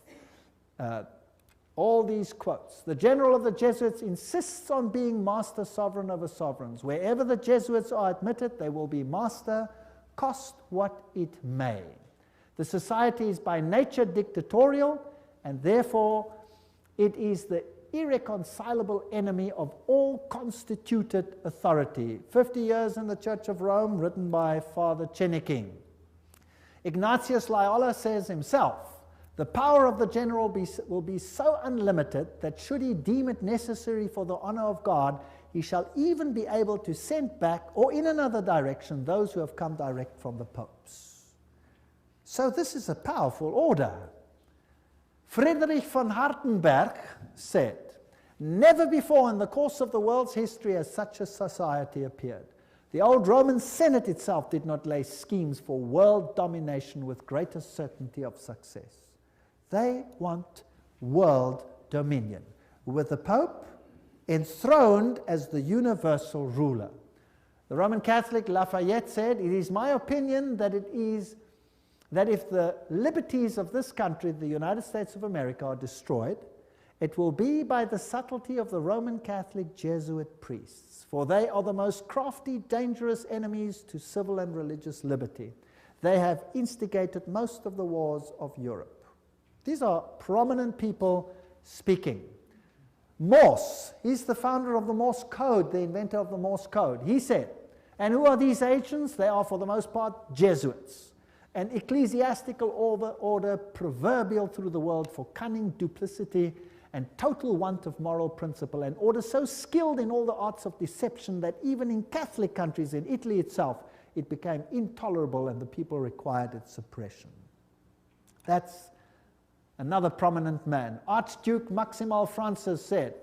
All these quotes. The general of the Jesuits insists on being master sovereign over sovereigns. Wherever the Jesuits are admitted, they will be master, cost what it may. The society is by nature dictatorial, and therefore it is the irreconcilable enemy of all constituted authority. 50 Years in the Church of Rome, written by Father Chenikin. Ignatius Loyola says himself, the power of the general will be so unlimited that should he deem it necessary for the honor of God, he shall even be able to send back, or in another direction, those who have come direct from the popes. So this is a powerful order. Friedrich von Hartenberg said, never before in the course of the world's history has such a society appeared. The old Roman Senate itself did not lay schemes for world domination with greater certainty of success. They want world dominion, with the Pope enthroned as the universal ruler. The Roman Catholic Lafayette said, it is my opinion that if the liberties of this country, the United States of America, are destroyed, it will be by the subtlety of the Roman Catholic Jesuit priests, for they are the most crafty, dangerous enemies to civil and religious liberty. They have instigated most of the wars of Europe. These are prominent people speaking. Morse, he's the founder of the Morse code, the inventor of the Morse code. He said, and who are these agents? They are for the most part Jesuits, an ecclesiastical order proverbial through the world for cunning, duplicity, and total want of moral principle, an order so skilled in all the arts of deception that even in Catholic countries, in Italy itself, it became intolerable and the people required its suppression. That's another prominent man. Archduke Maximal Francis said,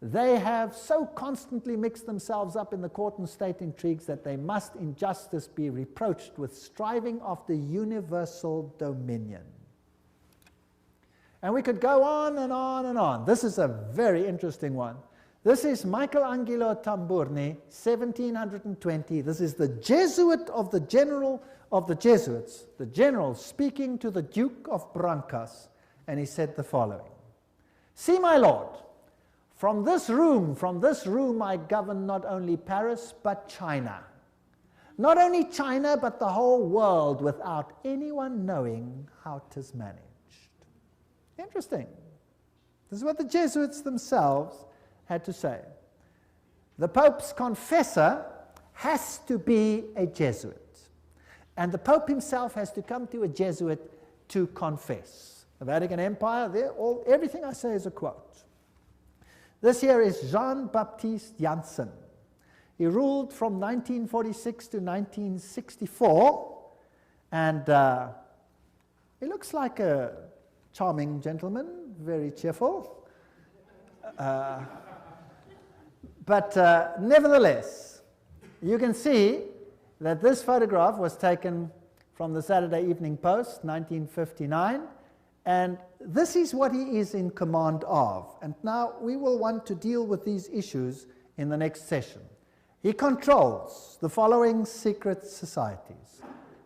They have so constantly mixed themselves up in the court and state intrigues that they must in justice be reproached with striving after universal dominion. And we could go on and on and on. This is a very interesting one. This is Michelangelo Tamburni, 1720. This is the Jesuit of the general of the Jesuits, the general speaking to the Duke of Brancas, and he said the following: "See, my lord, from this room I govern not only Paris but China. Not only China but the whole world without anyone knowing how 'tis managed." Interesting. This is what the Jesuits themselves had to say. The Pope's confessor has to be a Jesuit. And the Pope himself has to come to a Jesuit to confess. The Vatican Empire, everything I say is a quote. This here is Jean-Baptiste Janssen. He ruled from 1946 to 1964, and he looks like a charming gentleman, very cheerful. But nevertheless, you can see that this photograph was taken from the Saturday Evening Post, 1959, and this is what he is in command of. And now we will want to deal with these issues in the next session. He controls the following secret societies: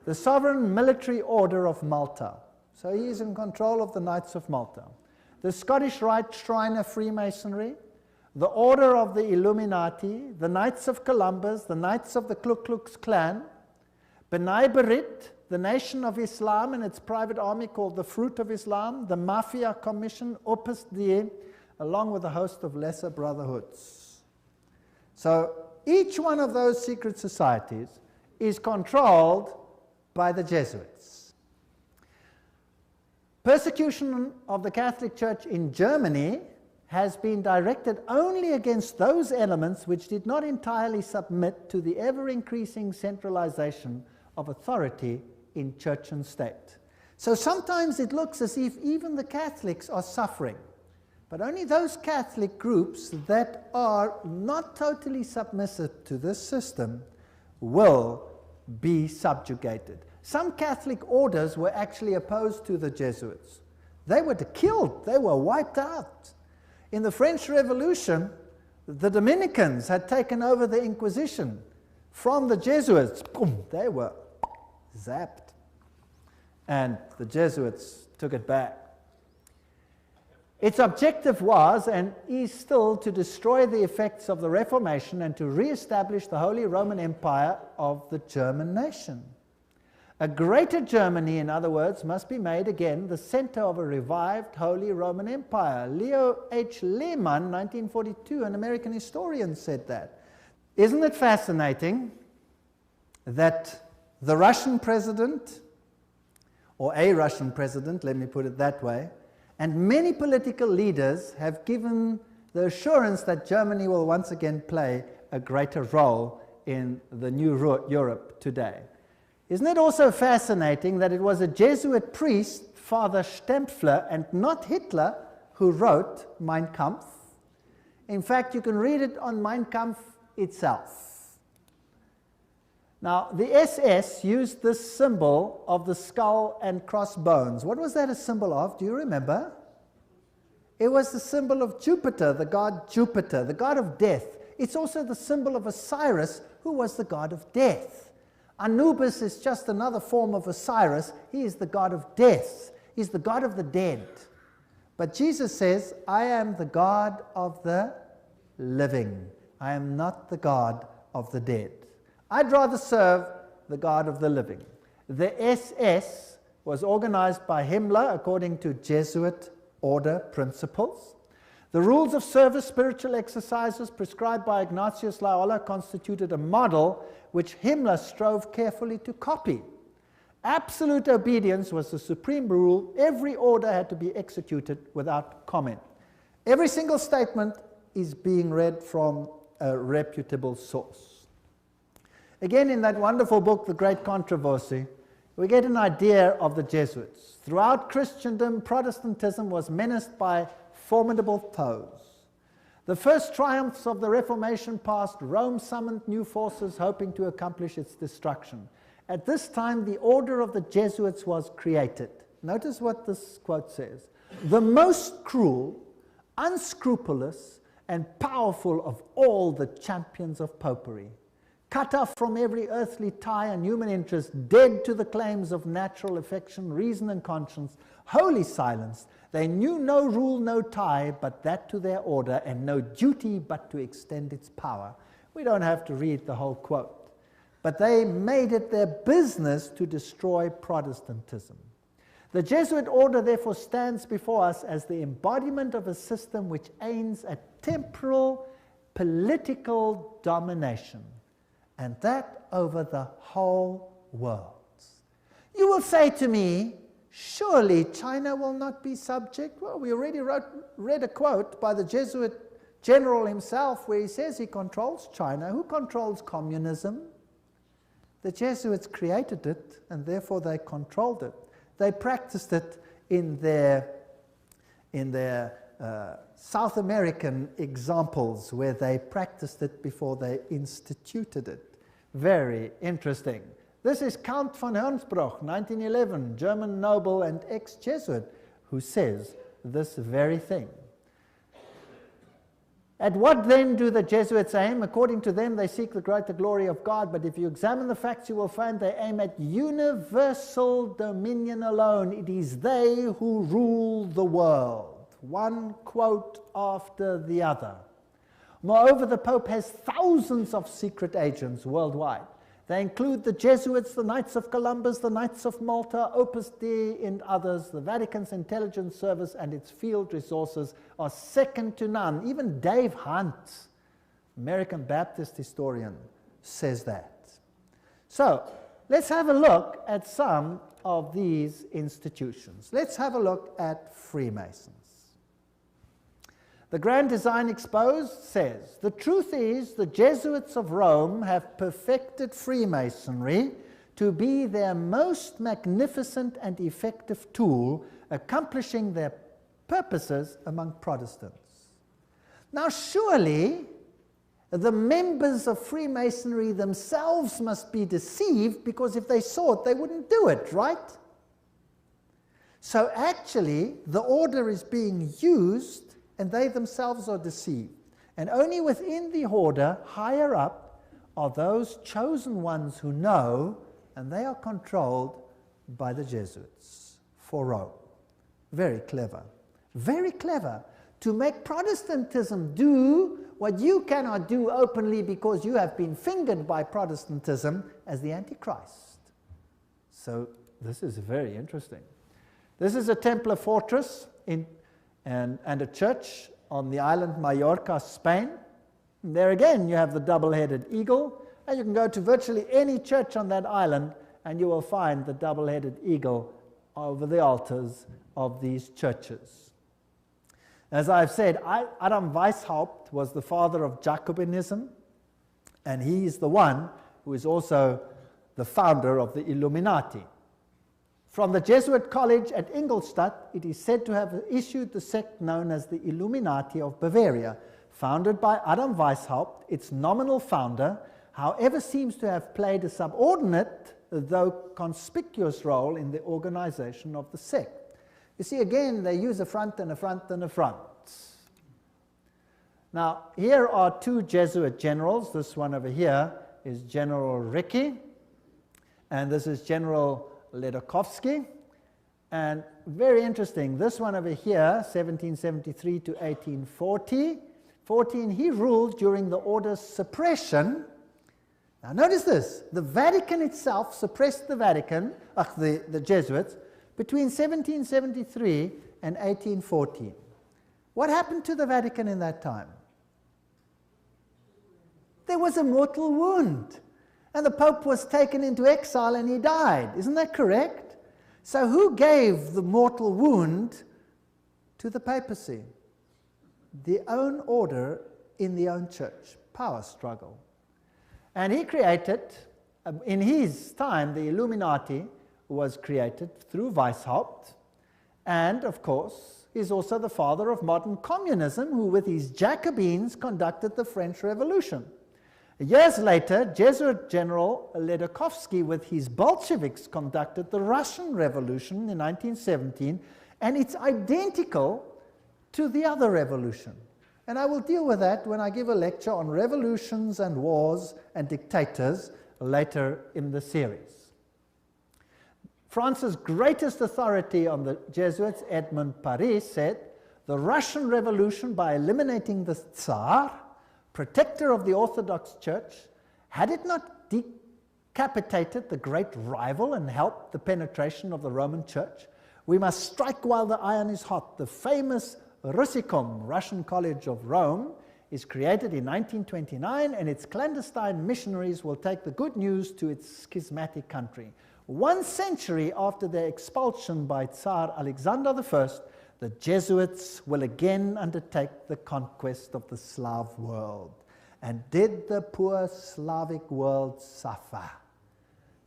the Sovereign Military Order of Malta, so he is in control of the Knights of Malta; the Scottish Rite Shrine of Freemasonry; the Order of the Illuminati; the Knights of Columbus; the Knights of the Ku Klux Klan; B'nai B'rith, the Nation of Islam and its private army called the Fruit of Islam; the Mafia Commission, Opus Dei, along with a host of lesser brotherhoods. So each one of those secret societies is controlled by the Jesuits. Persecution of the Catholic Church in Germany has been directed only against those elements which did not entirely submit to the ever-increasing centralization of authority in church and state. So sometimes it looks as if even the Catholics are suffering, but only those Catholic groups that are not totally submissive to this system will be subjugated. Some Catholic orders were actually opposed to the Jesuits. They were killed, they were wiped out. In the French Revolution, the Dominicans had taken over the Inquisition from the Jesuits. Boom, they were zapped. And the Jesuits took it back. Its objective was, and is still, to destroy the effects of the Reformation and to re-establish the Holy Roman Empire of the German nation. A greater Germany, in other words, must be made again the center of a revived Holy Roman Empire. Leo H. Lehman, 1942, an American historian, said that. Isn't it fascinating that the Russian president, or a Russian president, let me put it that way, and many political leaders have given the assurance that Germany will once again play a greater role in the new Europe today. Isn't it also fascinating that it was a Jesuit priest, Father Stempfler, and not Hitler, who wrote Mein Kampf? In fact, you can read it on Mein Kampf itself. Now, the SS used this symbol of the skull and crossbones. What was that a symbol of? Do you remember? It was the symbol of Jupiter, the god Jupiter, the god of death. It's also the symbol of Osiris, who was the god of death. Anubis is just another form of Osiris. He is the god of death. He's the god of the dead. But Jesus says, I am the God of the living. I am not the God of the dead. I'd rather serve the God of the living. The SS was organized by Himmler according to Jesuit order principles. The rules of service, spiritual exercises prescribed by Ignatius Loyola constituted a model which Himmler strove carefully to copy. Absolute obedience was the supreme rule. Every order had to be executed without comment. Every single statement is being read from a reputable source. Again, in that wonderful book, The Great Controversy, we get an idea of the Jesuits. Throughout Christendom, Protestantism was menaced by formidable foes. The first triumphs of the Reformation passed, Rome summoned new forces hoping to accomplish its destruction. At this time, the order of the Jesuits was created. Notice what this quote says. The most cruel, unscrupulous, and powerful of all the champions of popery, cut off from every earthly tie and human interest, dead to the claims of natural affection, reason, and conscience, wholly silenced, they knew no rule, no tie, but that to their order, and no duty but to extend its power. We don't have to read the whole quote, but they made it their business to destroy Protestantism. The Jesuit order therefore stands before us as the embodiment of a system which aims at temporal political domination, and that over the whole world. You will say to me, surely China will not be subject? Well, we already read a quote by the Jesuit general himself where he says he controls China. Who controls communism? The Jesuits created it, and therefore they controlled it. They practiced it in their South American examples where they practiced it before they instituted it. Very interesting. This is Count von Hernsbruch, 1911, German noble and ex-Jesuit, who says this very thing. At what then do the Jesuits aim? According to them, they seek the greater glory of God, but if you examine the facts, you will find they aim at universal dominion alone. It is they who rule the world. One quote after the other. Moreover, the Pope has thousands of secret agents worldwide. They include the Jesuits, the Knights of Columbus, the Knights of Malta, Opus Dei, and others. The Vatican's intelligence service and its field resources are second to none. Even Dave Hunt, American Baptist historian, says that. So, let's have a look at some of these institutions. Let's have a look at Freemasons. The Grand Design Exposed says, the truth is the Jesuits of Rome have perfected Freemasonry to be their most magnificent and effective tool, accomplishing their purposes among Protestants. Now surely the members of Freemasonry themselves must be deceived, because if they saw it, they wouldn't do it, right? So actually the order is being used and they themselves are deceived. And only within the order, higher up, are those chosen ones who know, and they are controlled by the Jesuits for Rome. Very clever. Very clever. To make Protestantism do what you cannot do openly because you have been fingered by Protestantism as the Antichrist. So this is very interesting. This is a Templar fortress and a church on the island Mallorca, Spain. And there again you have the double-headed eagle, and you can go to virtually any church on that island and you will find the double-headed eagle over the altars of these churches. As I've said, Adam Weishaupt was the father of Jacobinism, and he is the one who is also the founder of the Illuminati. From the Jesuit college at Ingolstadt, it is said to have issued the sect known as the Illuminati of Bavaria, founded by Adam Weishaupt. Its nominal founder, however, seems to have played a subordinate, though conspicuous role in the organization of the sect. You see, again, they use a front and a front and a front. Now, here are two Jesuit generals. This one over here is General Ricci, and this is General Ledochowski. And very interesting, this one over here, 1773 to 1840, he ruled during the order's suppression. Now notice this, the Vatican itself suppressed the Jesuits, between 1773 and 1814. What happened to the Vatican in that time? There was a mortal wound, and the Pope was taken into exile and he died. Isn't that correct? So who gave the mortal wound to the papacy? The own order in the own church. Power struggle. And he created, in his time, the Illuminati was created through Weishaupt, and of course He's also the father of modern communism, who with his Jacobins conducted the French Revolution. Years later, Jesuit General Ledochowski with his Bolsheviks conducted the Russian Revolution in 1917, and it's identical to the other revolution. And I will deal with that when I give a lecture on revolutions and wars and dictators later in the series. France's greatest authority on the Jesuits, Edmond Paris, said, "The Russian Revolution, by eliminating the Tsar, protector of the Orthodox Church, had it not decapitated the great rival and helped the penetration of the Roman Church? We must strike while the iron is hot." The famous Russicum, Russian College of Rome, is created in 1929, and its clandestine missionaries will take the good news to its schismatic country. 1 century after their expulsion by Tsar Alexander I, the Jesuits will again undertake the conquest of the Slav world. And did the poor Slavic world suffer?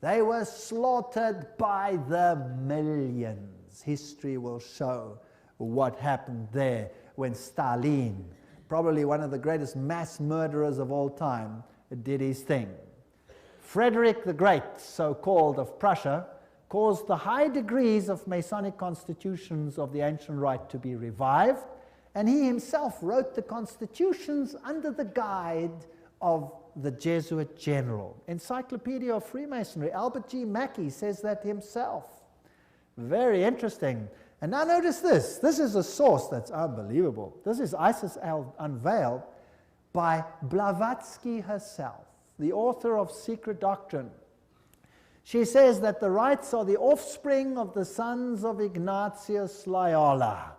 They were slaughtered by the millions. History will show what happened there when Stalin, probably one of the greatest mass murderers of all time, did his thing. Frederick the Great, so-called, of Prussia, caused the high degrees of Masonic constitutions of the ancient rite to be revived, and he himself wrote the constitutions under the guide of the Jesuit general. Encyclopedia of Freemasonry, Albert G. Mackey says that himself. Very interesting. And now notice this. This is a source that's unbelievable. This is Isis Unveiled by Blavatsky herself, the author of Secret Doctrine. She says that the rites are the offspring of the sons of Ignatius Loyola.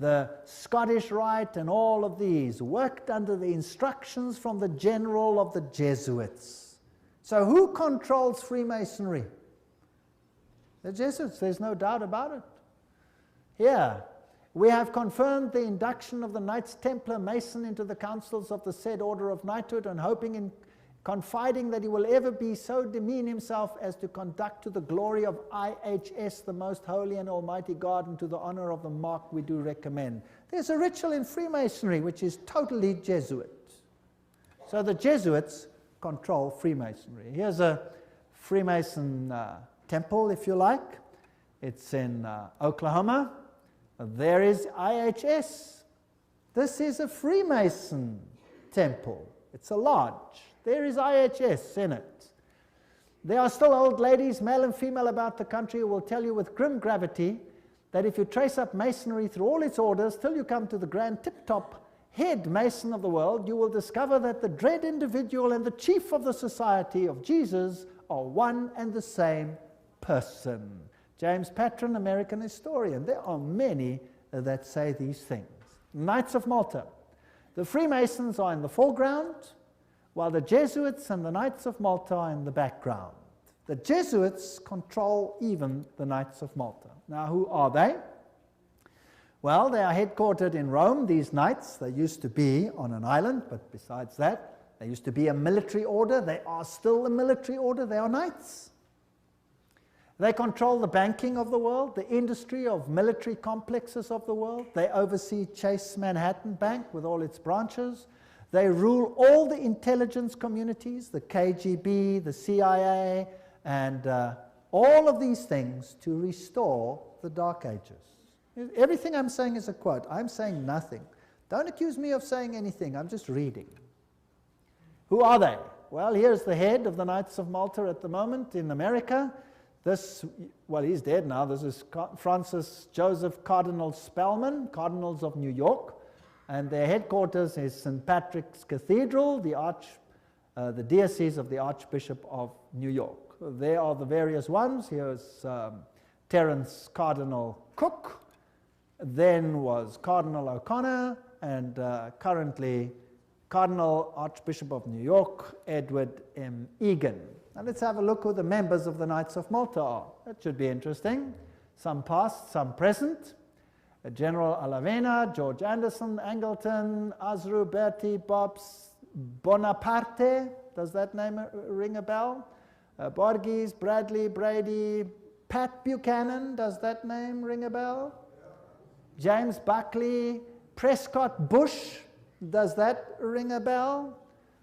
The Scottish Rite and all of these worked under the instructions from the general of the Jesuits. So who controls Freemasonry? The Jesuits, there's no doubt about it. Here, we have confirmed the induction of the Knights Templar Mason into the councils of the said order of knighthood, and hoping and confiding that he will ever be so demean himself as to conduct to the glory of IHS, the most holy and almighty God, and to the honor of the mark we do recommend. There's a ritual in Freemasonry which is totally Jesuit. So the Jesuits control Freemasonry. Here's a Freemason temple, if you like. It's in Oklahoma. There is IHS. This is a Freemason temple. It's a lodge. There is IHS in it. There are still old ladies, male and female, about the country who will tell you with grim gravity that if you trace up Masonry through all its orders till you come to the grand tip-top head Mason of the world, you will discover that the dread individual and the chief of the Society of Jesus are one and the same person. James Patron, American historian. There are many that say these things. Knights of Malta. The Freemasons are in the foreground, while the Jesuits and the Knights of Malta are in the background. The Jesuits control even the Knights of Malta. Now, who are they? Well, they are headquartered in Rome, these knights. They used to be on an island, but besides that, they used to be a military order. They are still a military order. They are knights. They control the banking of the world, the industry of military complexes of the world. They oversee Chase Manhattan Bank with all its branches. They rule all the intelligence communities, the KGB, the CIA, and all of these things to restore the Dark Ages. Everything I'm saying is a quote. I'm saying nothing. Don't accuse me of saying anything. I'm just reading. Who are they? Well, here's the head of the Knights of Malta at the moment in America. This, well, he's dead now. This is Francis Joseph Cardinal Spellman, Cardinals of New York. And their headquarters is St. Patrick's Cathedral, the diocese of the Archbishop of New York. There are the various ones. Here's Terence Cardinal Cook, then was Cardinal O'Connor, and currently Cardinal Archbishop of New York, Edward M. Egan. Now let's have a look who the members of the Knights of Malta are. That should be interesting. Some past, some present. General Alavena, George Anderson, Angleton, Azru, Bertie, Bobs, Bonaparte. Does that name ring a bell? Borges, Bradley, Brady, Pat Buchanan. Does that name ring a bell? James Buckley, Prescott Bush, does that ring a bell?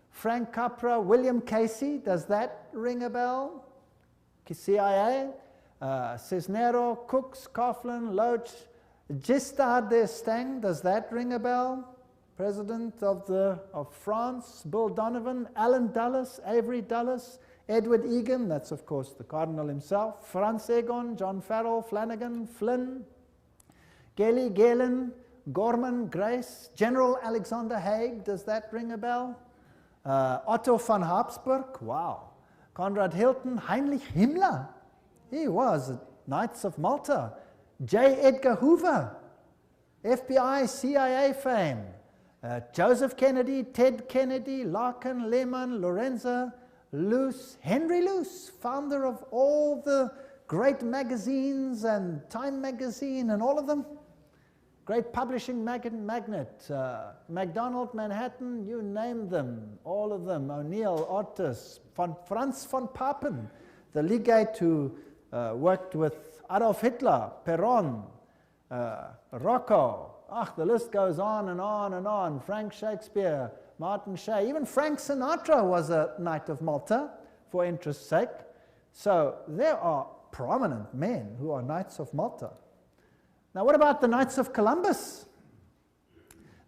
Frank Capra, William Casey, does that ring a bell? CIA, Cisnero, Cooks, Coughlin, Loach, Giscard d'Estaing, does that ring a bell? President of France, Bill Donovan, Alan Dulles, Avery Dulles, Edward Egan, that's of course the Cardinal himself, Franz Egon, John Farrell, Flanagan, Flynn, Gelly, Galen, Gorman, Grace, General Alexander Haig, does that ring a bell? Otto von Habsburg, wow. Konrad Hilton, Heinrich Himmler, he was Knights of Malta. J. Edgar Hoover, FBI, CIA fame. Joseph Kennedy, Ted Kennedy, Larkin, Lehman, Lorenzo, Luce, Henry Luce, founder of all the great magazines and Time magazine and all of them. Great publishing magnate, MacDonald, Manhattan, you name them, all of them. O'Neill, Otis, Franz von Papen, the legate who worked with Adolf Hitler, Perón, Rocco. The list goes on and on and on. Frank Shakespeare, Martin Shea, even Frank Sinatra was a Knight of Malta for interest's sake. So there are prominent men who are Knights of Malta. Now what about the Knights of Columbus?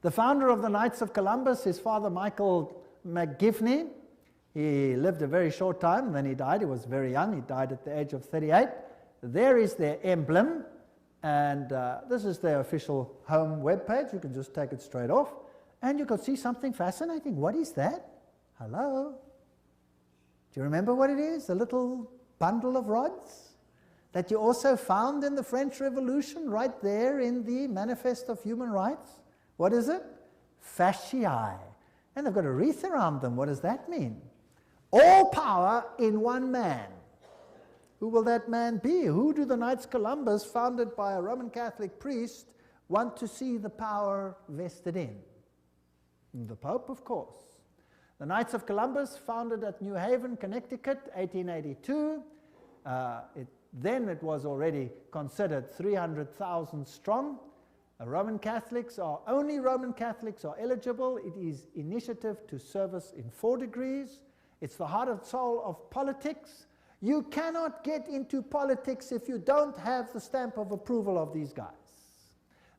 The founder of the Knights of Columbus is Father Michael McGivney. He lived a very short time, and then he died. He was very young. He died at the age of 38. There is their emblem, and this is their official home webpage. You can just take it straight off, and you can see something fascinating. What is that? Hello? Do you remember what it is? A little bundle of rods that you also found in the French Revolution right there in the Manifest of Human Rights. What is it? Fasciae. And they've got a wreath around them. What does that mean? All power in one man. Who will that man be? Who do the Knights Columbus, founded by a Roman Catholic priest, want to see the power vested in? The Pope, of course. The Knights of Columbus, founded at New Haven, Connecticut, 1882. Then it was already considered 300,000 strong. Only Roman Catholics are eligible. It is initiative to service in 4 degrees. It's the heart and soul of politics. You cannot get into politics if you don't have the stamp of approval of these guys.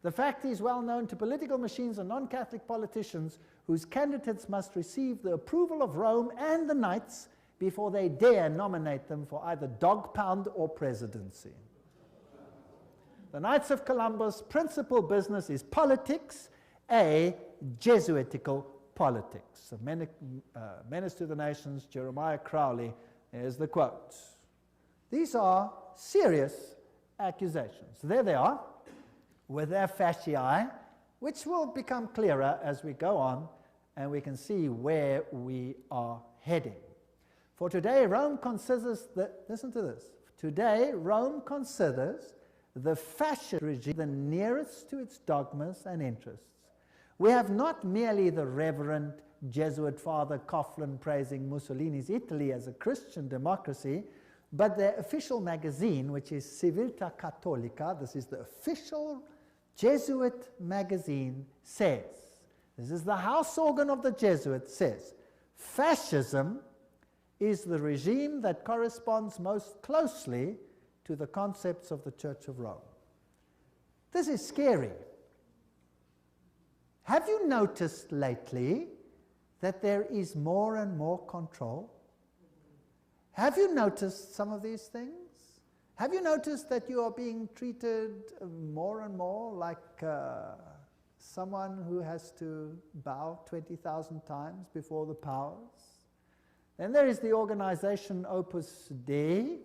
The fact is well known to political machines and non-Catholic politicians whose candidates must receive the approval of Rome and the Knights before they dare nominate them for either dog pound or presidency. The Knights of Columbus' principal business is politics, a Jesuitical politics. Menace to the Nations, Jeremiah Crowley, there's the quote. These are serious accusations. There they are, with their fasciae, which will become clearer as we go on, and we can see where we are heading. For today, Rome considers listen to this. Today, Rome considers the fascist regime the nearest to its dogmas and interests. We have not merely the Reverend Jesuit Father Coughlin praising Mussolini's Italy as a Christian democracy, but their official magazine, which is Civiltà Cattolica, this is the official Jesuit magazine, says, this is the house organ of the Jesuits, says, fascism is the regime that corresponds most closely to the concepts of the Church of Rome. This is scary. Have you noticed lately that there is more and more control? Have you noticed some of these things? Have you noticed that you are being treated more and more like someone who has to bow 20,000 times before the powers? Then there is the organization Opus Dei.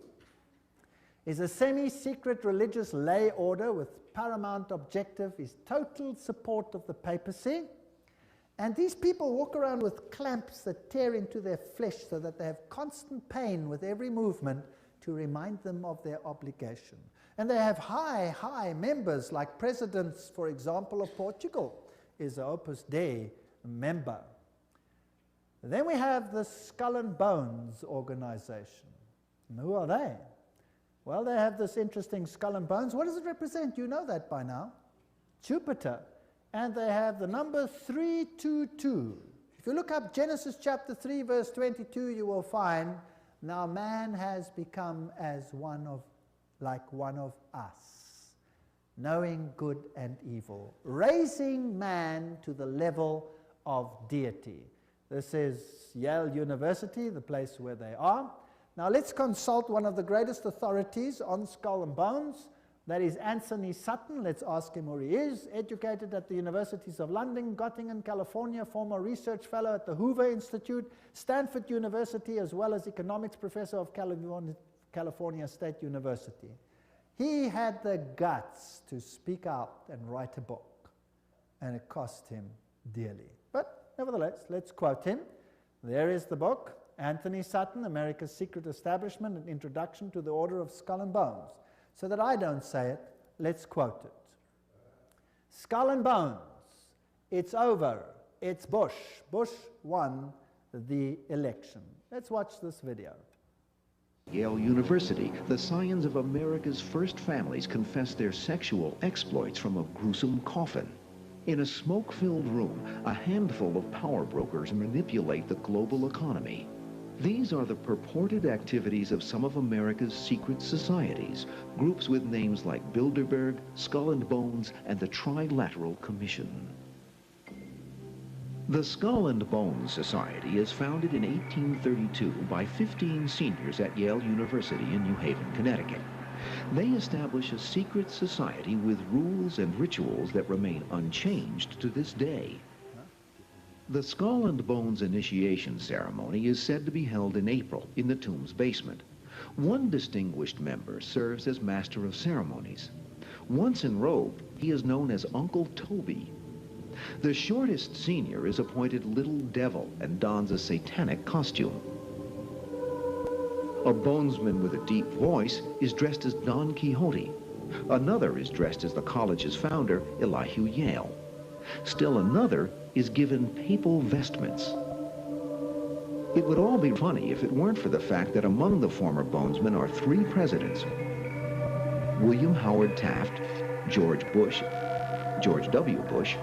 Is a semi-secret religious lay order with paramount objective is total support of the papacy. And these people walk around with clamps that tear into their flesh so that they have constant pain with every movement to remind them of their obligation. And they have high members, like presidents, for example, of Portugal is an Opus Dei member. Then we have the Skull and Bones organization. And who are they? Well, they have this interesting skull and bones. What does it represent? You know that by now. Jupiter, and they have the number 322. If you look up Genesis chapter 3 verse 22, you will find, now man has become as like one of us, knowing good and evil, raising man to the level of deity. This is Yale University, the place where they are. Now let's consult one of the greatest authorities on skull and bones. That is Anthony Sutton. Let's ask him who he is. Educated at the Universities of London, Göttingen, California, former research fellow at the Hoover Institute, Stanford University, as well as economics professor of California State University. He had the guts to speak out and write a book, and it cost him dearly. But nevertheless, let's quote him. There is the book, Anthony Sutton, America's Secret Establishment, An Introduction to the Order of Skull and Bones. So that I don't say it, let's quote it. Skull and Bones, it's over, it's Bush. Bush won the election. Let's watch this video. Yale University, the scions of America's first families confess their sexual exploits from a gruesome coffin. In a smoke-filled room, a handful of power brokers manipulate the global economy. These are the purported activities of some of America's secret societies, groups with names like Bilderberg, Skull and Bones, and the Trilateral Commission. The Skull and Bones Society is founded in 1832 by 15 seniors at Yale University in New Haven, Connecticut. They establish a secret society with rules and rituals that remain unchanged to this day. The Skull and Bones initiation ceremony is said to be held in April in the tomb's basement. One distinguished member serves as master of ceremonies. Once enrobed, he is known as Uncle Toby. The shortest senior is appointed Little Devil and dons a satanic costume. A bonesman with a deep voice is dressed as Don Quixote. Another is dressed as the college's founder, Elihu Yale. Still another is given papal vestments. It would all be funny if it weren't for the fact that among the former bonesmen are 3 presidents: William Howard Taft, George Bush, George W. Bush,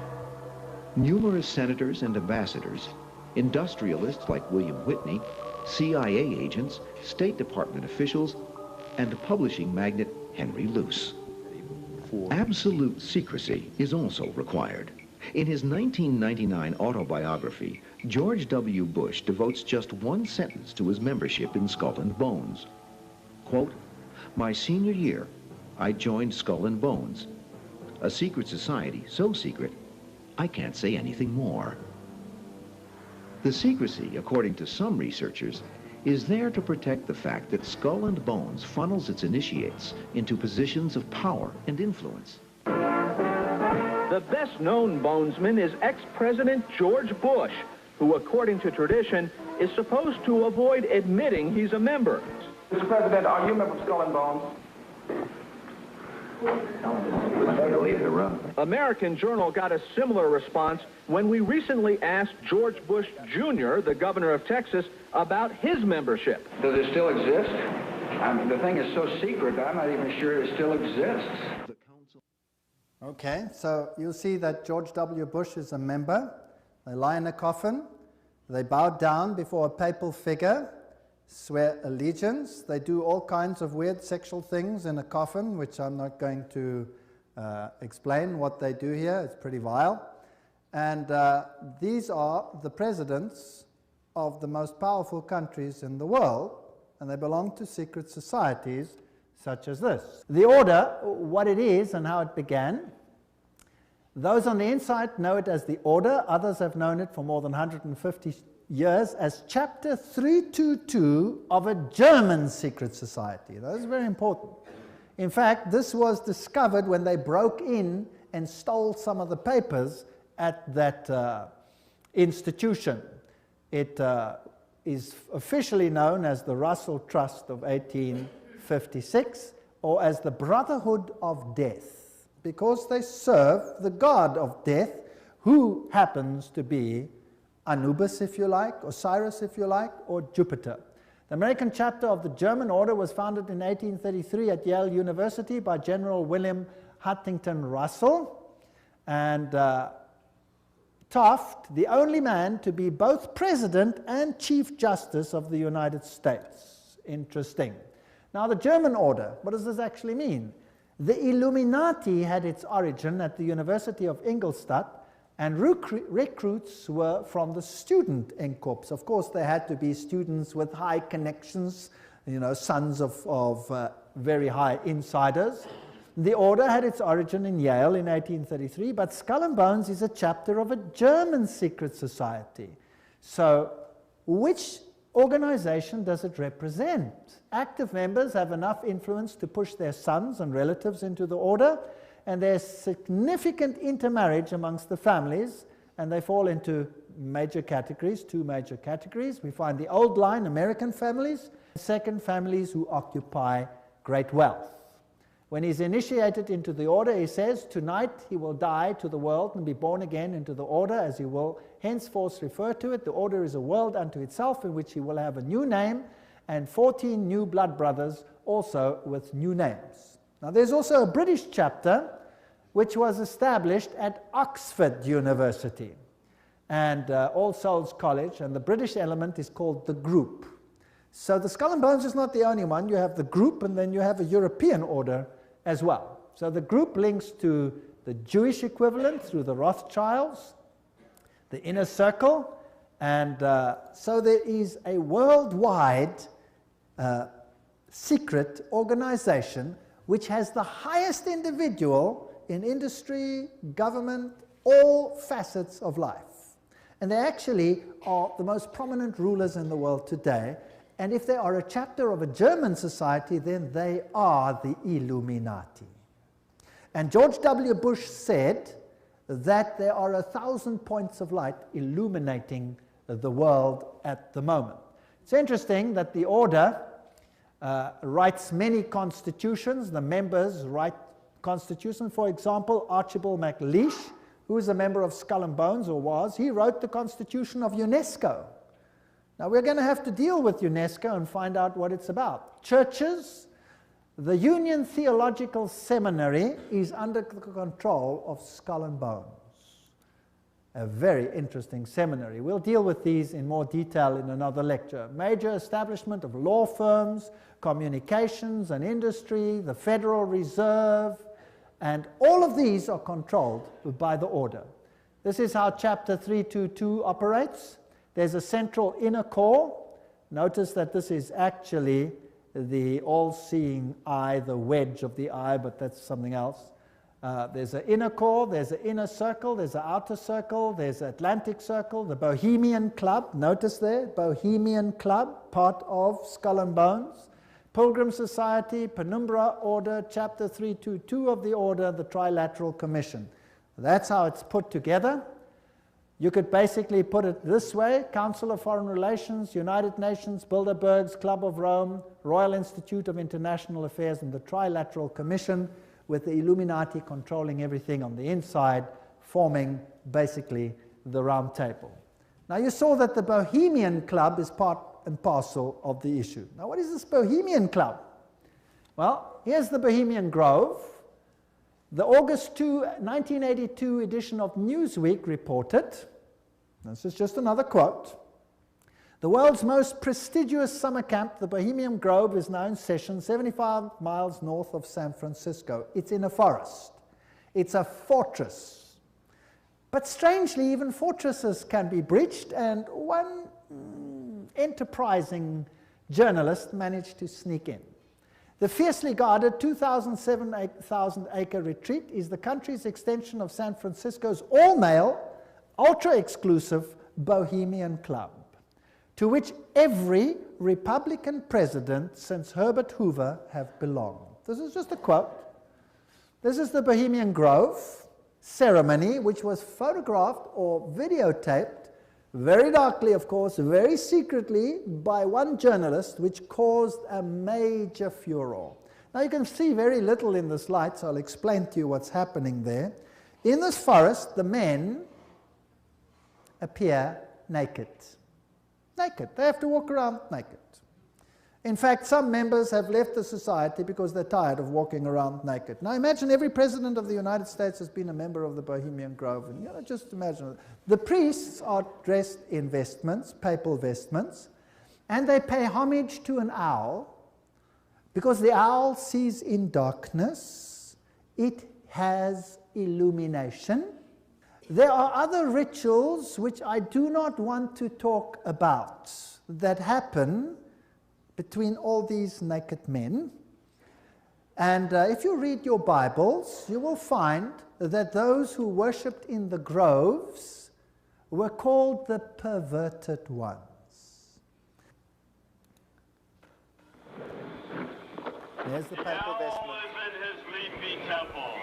numerous senators and ambassadors, industrialists like William Whitney, CIA agents, State Department officials, and publishing magnate Henry Luce. Absolute secrecy is also required. In his 1999 autobiography, George W. Bush devotes just one sentence to his membership in Skull and Bones. Quote, "My senior year, I joined Skull and Bones, a secret society so secret, I can't say anything more." The secrecy, according to some researchers, is there to protect the fact that Skull and Bones funnels its initiates into positions of power and influence. The best-known bonesman is ex-President George Bush, who, according to tradition, is supposed to avoid admitting he's a member. Mr. President, are you a member of Skull and Bones? American Journal got a similar response when we recently asked George Bush Jr., the governor of Texas, about his membership. Does it still exist? I mean, the thing is so secret, I'm not even sure it still exists. Okay, so you'll see that George W. Bush is a member. They lie in a coffin. They bow down before a papal figure, swear allegiance. They do all kinds of weird sexual things in a coffin, which I'm not going to explain what they do here. It's pretty vile. And these are the presidents of the most powerful countries in the world, and they belong to secret societies such as this. The order, what it is and how it began. Those on the inside know it as the order. Others have known it for more than 150 years as Chapter 322 of a German secret society. That is very important. In fact, this was discovered when they broke in and stole some of the papers at that institution. It is officially known as the Russell Trust of 1856, or as the Brotherhood of Death, because they serve the god of death, who happens to be Anubis, if you like, Osiris, if you like, or Jupiter. The American chapter of the German order was founded in 1833 at Yale University by General William Huntington Russell. And Taft, the only man to be both President and Chief Justice of the United States. Interesting. Now, the German order, what does this actually mean? The Illuminati had its origin at the University of Ingolstadt, and recruits were from the student Inkorps. Of course, they had to be students with high connections, you know, sons of very high insiders. The order had its origin in Yale in 1833, but Skull and Bones is a chapter of a German secret society. So, which organization does it represent? Active members have enough influence to push their sons and relatives into the order, and there's significant intermarriage amongst the families, and they fall into major categories, two major categories. We find the old line American families, second families who occupy great wealth. When he's initiated into the order, he says, tonight he will die to the world and be born again into the order, as he will henceforth refer to it. The order is a world unto itself, in which he will have a new name, and 14 new blood brothers also with new names. Now, there's also a British chapter which was established at Oxford University and All Souls College, and the British element is called the Group. So the Skull and Bones is not the only one. You have the Group, and then you have a European order as well. So the Group links to the Jewish equivalent through the Rothschilds, the Inner Circle, and so there is a worldwide secret organization which has the highest individual in industry, government, all facets of life. And they actually are the most prominent rulers in the world today. And if they are a chapter of a German society, then they are the Illuminati. And George W. Bush said that there are 1,000 points of light illuminating the world at the moment. It's interesting that the order writes many constitutions. The members write constitutions. For example, Archibald MacLeish, who is a member of Skull and Bones, or was, he wrote the constitution of UNESCO. Now, we're going to have to deal with UNESCO and find out what it's about. Churches, the Union Theological Seminary is under the control of Skull and Bones. A very interesting seminary. We'll deal with these in more detail in another lecture. Major establishment of law firms, communications and industry, the Federal Reserve, and all of these are controlled by the order. This is how Chapter 322 operates. There's a central inner core. Notice that this is actually the all-seeing eye, the wedge of the eye, but that's something else. There's an inner core, there's an inner circle, there's an outer circle, there's an Atlantic Circle, the Bohemian Club, notice there, Bohemian Club, part of Skull and Bones, Pilgrim Society, Penumbra Order, Chapter 322 of the Order, the Trilateral Commission. That's how it's put together. You could basically put it this way: Council of Foreign Relations, United Nations, Bilderbergs, Club of Rome, Royal Institute of International Affairs, and the Trilateral Commission, with the Illuminati controlling everything on the inside, forming basically the Round Table. Now, you saw that the Bohemian Club is part and parcel of the issue. Now, what is this Bohemian Club? Well, here's the Bohemian Grove. The August 2, 1982 edition of Newsweek reported, this is just another quote, the world's most prestigious summer camp, the Bohemian Grove, is now in session 75 miles north of San Francisco. It's in a forest. It's a fortress. But strangely, even fortresses can be breached, and one enterprising journalist managed to sneak in. The fiercely guarded 2,007 acre retreat is the country's extension of San Francisco's all-male, ultra-exclusive Bohemian Club, to which every Republican president since Herbert Hoover have belonged. This is just a quote. This is the Bohemian Grove ceremony, which was photographed or videotaped, very darkly, of course, very secretly, by one journalist, which caused a major furor. Now, you can see very little in this light, so I'll explain to you what's happening there. In this forest, the men appear naked. Naked. They have to walk around naked. In fact, some members have left the society because they're tired of walking around naked. Now imagine every president of the United States has been a member of the Bohemian Grove. And just imagine. The priests are dressed in vestments, papal vestments, and they pay homage to an owl because the owl sees in darkness. It has illumination. There are other rituals which I do not want to talk about that happen between all these naked men. And if you read your Bibles, you will find that those who worshipped in the groves were called the perverted ones. There's the papal vestment. Live in his leafy temple,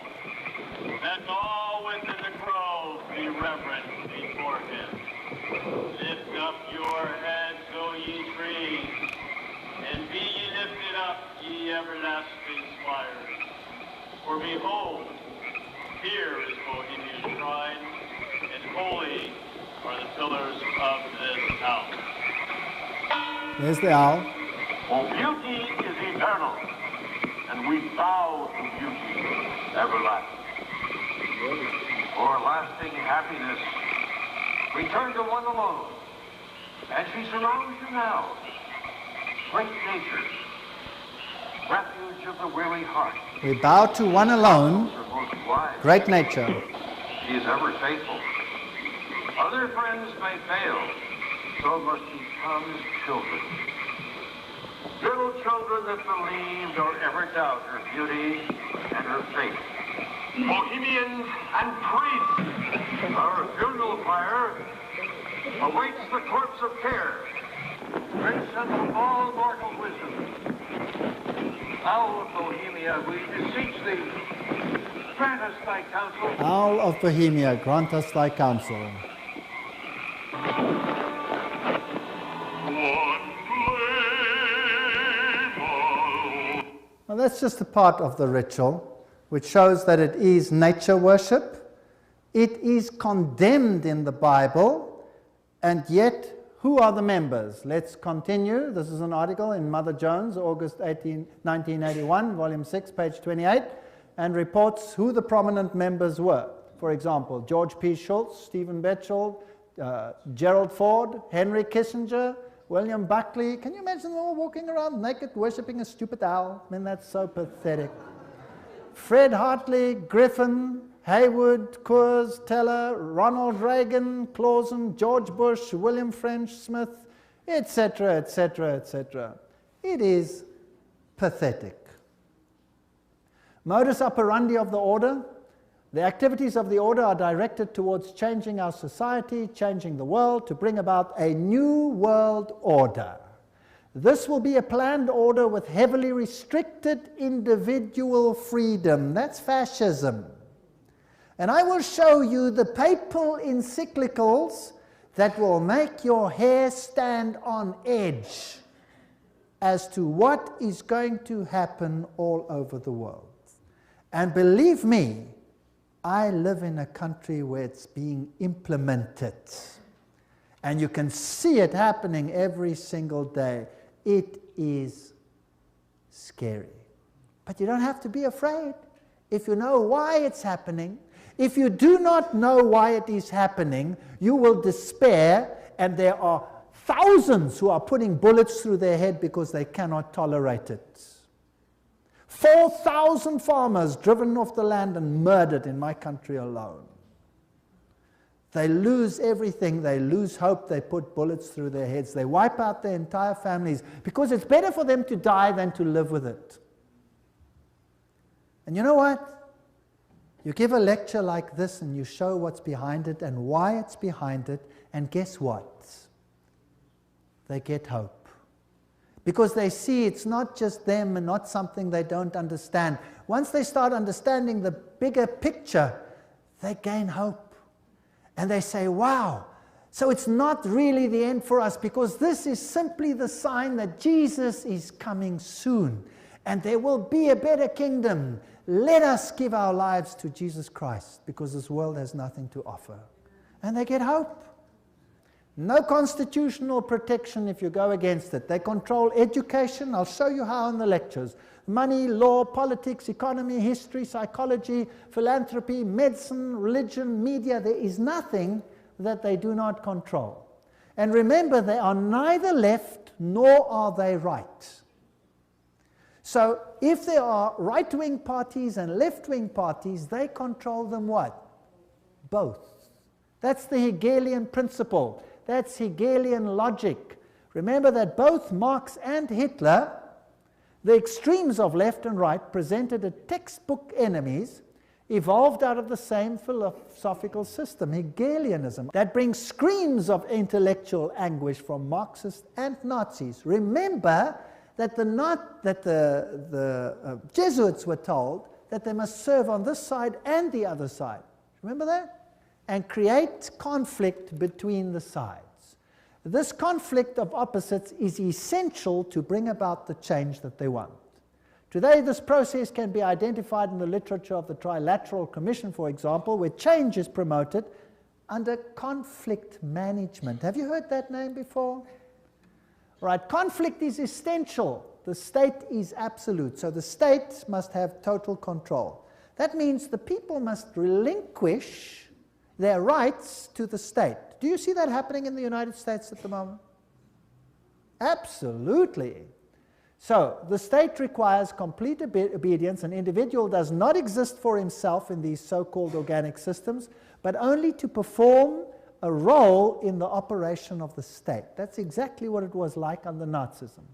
and all within the grove be reverent before him. Lift up your heads, O ye trees, and be ye lifted up, ye everlasting spires. For behold, here is Bohemia's shrine, and holy are the pillars of this house. There's the owl. For beauty is eternal, and we bow to beauty everlasting. For lasting happiness, return to one alone, and she surrounds you now. Great nature, refuge of the weary heart. We bow to one alone, great nature. She is ever faithful. Other friends may fail, so must ye come as children. Little children that believe nor ever doubt her beauty and her faith. Bohemians and priests, our funeral pyre awaits the corpse of care. Grandson of all mortal wisdom, Owl of Bohemia, we beseech thee, grant us thy counsel. Owl of Bohemia, grant us thy counsel. Well, that's just a part of the ritual, which shows that it is nature worship. It is condemned in the Bible, and yet who are the members? Let's continue. This is an article in Mother Jones, August 1981, volume 6, page 28, and reports who the prominent members were. For example, George P. Schultz, Stephen Batchelor, Gerald Ford, Henry Kissinger, William Buckley. Can you imagine them all walking around naked, worshipping a stupid owl? I mean, that's so pathetic. Fred Hartley, Griffin, Haywood, Coors, Teller, Ronald Reagan, Clausen, George Bush, William French Smith, etc., etc., etc. It is pathetic. Modus operandi of the order. The activities of the order are directed towards changing our society, changing the world, to bring about a new world order. This will be a planned order with heavily restricted individual freedom. That's fascism. And I will show you the papal encyclicals that will make your hair stand on edge as to what is going to happen all over the world. And believe me, I live in a country where it's being implemented. And you can see it happening every single day. It is scary. But you don't have to be afraid if you know why it's happening. If you do not know why it is happening, you will despair, and there are thousands who are putting bullets through their head because they cannot tolerate it. 4,000 farmers driven off the land and murdered in my country alone. They lose everything, they lose hope, they put bullets through their heads, they wipe out their entire families because it's better for them to die than to live with it. And you know what? You give a lecture like this and you show what's behind it and why it's behind it, and guess what? They get hope. Because they see it's not just them and not something they don't understand. Once they start understanding the bigger picture, they gain hope. And they say, wow, so it's not really the end for us, because this is simply the sign that Jesus is coming soon. And there will be a better kingdom. Let us give our lives to Jesus Christ, because this world has nothing to offer. And they get hope. No constitutional protection if you go against it. They control education. I'll show you how in the lectures. Money, law, politics, economy, history, psychology, philanthropy, medicine, religion, media. There is nothing that they do not control. And remember, they are neither left nor are they right. So if there are right-wing parties and left-wing parties, they control them what? Both. That's the Hegelian principle. That's Hegelian logic. Remember that both Marx and Hitler, the extremes of left and right, presented as textbook enemies, evolved out of the same philosophical system, Hegelianism, that brings screams of intellectual anguish from Marxists and Nazis. Remember that the Jesuits were told that they must serve on this side and the other side. Remember that? And create conflict between the sides. This conflict of opposites is essential to bring about the change that they want. Today, this process can be identified in the literature of the Trilateral Commission, for example, where change is promoted under conflict management. Have you heard that name before? Right, conflict is essential. The state is absolute. So the state must have total control. That means the people must relinquish their rights to the state. Do you see that happening in the United States at the moment? Absolutely. So the state requires complete obedience. An individual does not exist for himself in these so-called organic systems, but only to perform a role in the operation of the state. That's exactly what it was like under Nazism.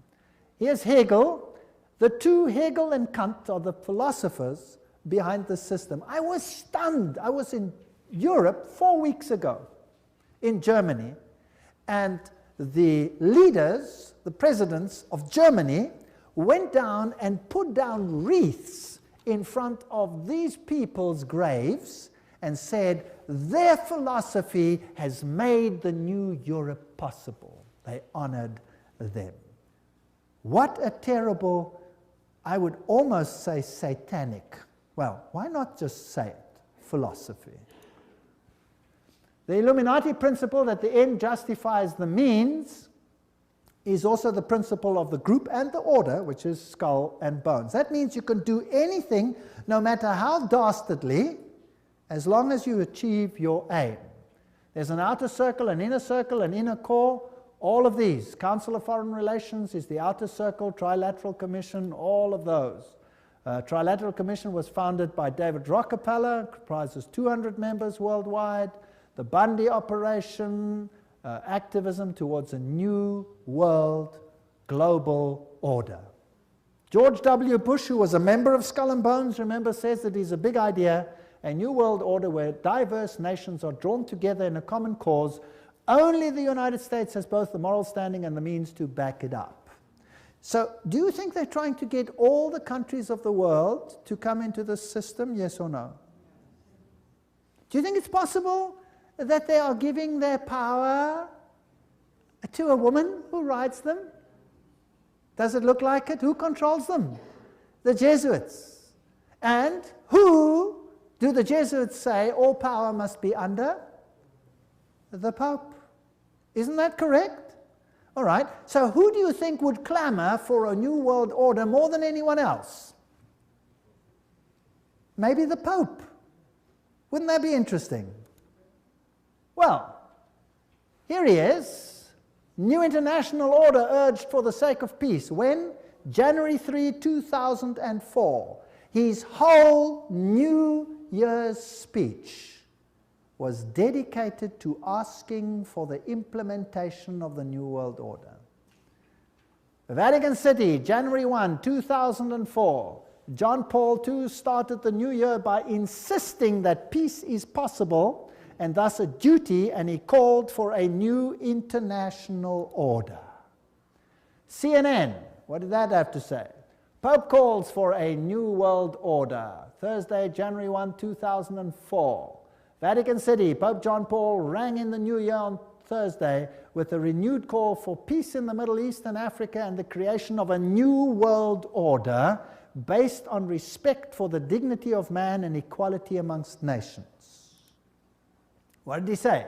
Here's Hegel. The two, Hegel and Kant, are the philosophers behind the system. I was stunned. I was in Europe 4 weeks ago, in Germany, and the leaders, the presidents of Germany, went down and put down wreaths in front of these people's graves and said, their philosophy has made the new Europe possible. They honored them. What a terrible, I would almost say satanic, well, why not just say it, philosophy. The Illuminati principle that the end justifies the means is also the principle of the group and the order, which is skull and bones. That means you can do anything, no matter how dastardly, as long as you achieve your aim. There's an outer circle, an inner core, all of these. Council of Foreign Relations is the outer circle, Trilateral Commission, all of those. Trilateral Commission was founded by David Rockefeller, comprises 200 members worldwide. The Bundy operation, activism towards a new world global order. George W. Bush, who was a member of Skull and Bones, remember, says that it's a big idea, a new world order where diverse nations are drawn together in a common cause. Only the United States has both the moral standing and the means to back it up. So do you think they're trying to get all the countries of the world to come into this system, yes or no? Do you think it's possible that they are giving their power to a woman who rides them? Does it look like it? Who controls them? The Jesuits. And who do the Jesuits say all power must be under? The Pope. Isn't that correct? All right. So who do you think would clamor for a new world order more than anyone else? Maybe the Pope. Wouldn't that be interesting? Well, here he is, new international order urged for the sake of peace. When? January 3, 2004. His whole New Year's speech was dedicated to asking for the implementation of the New World Order. Vatican City, January 1, 2004. John Paul II started the new year by insisting that peace is possible and thus a duty, and he called for a new international order. CNN, what did that have to say? Pope calls for a new world order. Thursday, January 1, 2004. Vatican City, Pope John Paul rang in the new year on Thursday with a renewed call for peace in the Middle East and Africa and the creation of a new world order based on respect for the dignity of man and equality amongst nations. What did he say?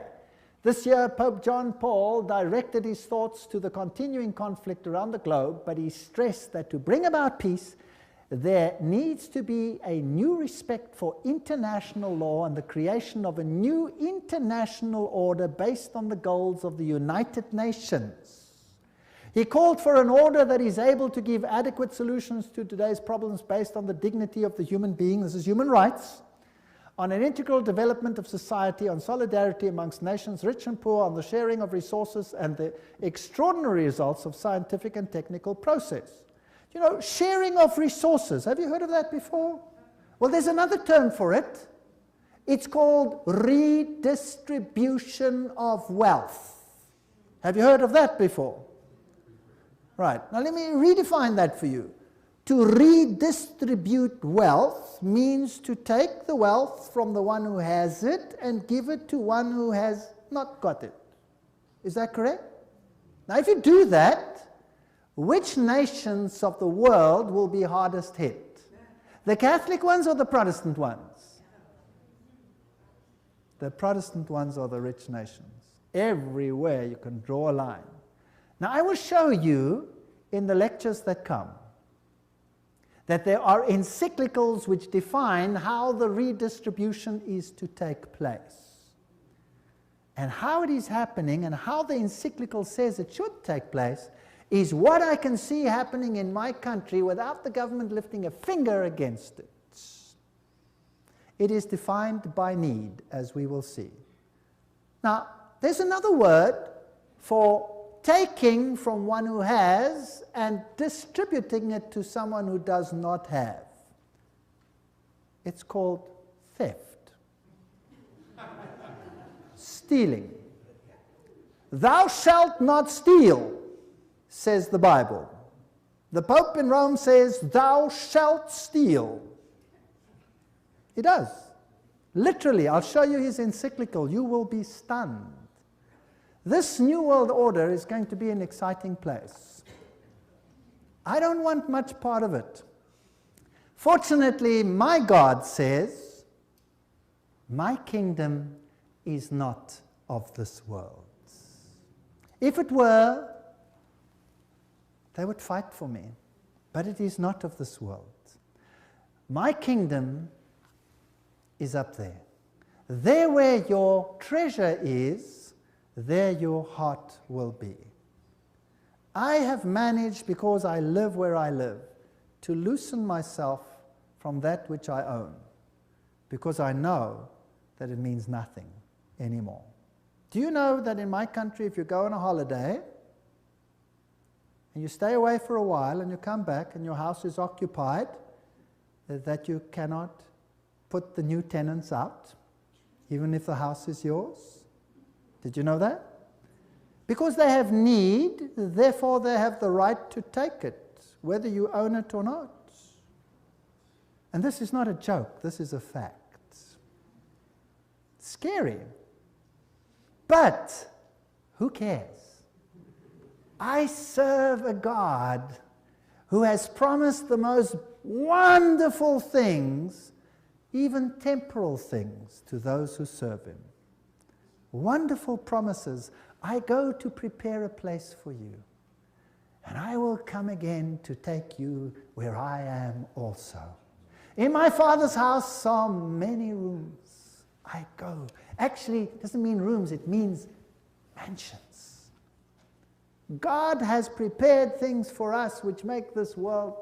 This year, Pope John Paul directed his thoughts to the continuing conflict around the globe, but he stressed that to bring about peace, there needs to be a new respect for international law and the creation of a new international order based on the goals of the United Nations. He called for an order that is able to give adequate solutions to today's problems based on the dignity of the human being, this is human rights, on an integral development of society, on solidarity amongst nations, rich and poor, on the sharing of resources and the extraordinary results of scientific and technical process. You know, sharing of resources. Have you heard of that before? Well, there's another term for it. It's called redistribution of wealth. Have you heard of that before? Right. Now let me redefine that for you. To redistribute wealth means to take the wealth from the one who has it and give it to one who has not got it. Is that correct? Now if you do that, which nations of the world will be hardest hit? The Catholic ones or the Protestant ones? The Protestant ones are the rich nations. Everywhere you can draw a line. Now I will show you in the lectures that come that there are encyclicals which define how the redistribution is to take place. And how it is happening and how the encyclical says it should take place is what I can see happening in my country without the government lifting a finger against it. It is defined by need, as we will see. Now, there's another word for taking from one who has and distributing it to someone who does not have. It's called theft. Stealing. Thou shalt not steal, says the Bible. The Pope in Rome says, thou shalt steal. He does. Literally, I'll show you his encyclical. You will be stunned. This New World Order is going to be an exciting place. I don't want much part of it. Fortunately, my God says, my kingdom is not of this world. If it were, they would fight for me, but it is not of this world. My kingdom is up there. There where your treasure is, there your heart will be. I have managed, because I live where I live, to loosen myself from that which I own, because I know that it means nothing anymore. Do you know that in my country, if you go on a holiday, and you stay away for a while, and you come back, and your house is occupied, that you cannot put the new tenants out, even if the house is yours? Did you know that? Because they have need, therefore they have the right to take it, whether you own it or not. And this is not a joke, this is a fact. Scary. But who cares? I serve a God who has promised the most wonderful things, even temporal things, to those who serve him. Wonderful promises. I go to prepare a place for you, and I will come again to take you where I am also. In my Father's house are many rooms. I go. Actually, it doesn't mean rooms, it means mansions. God has prepared things for us which make this world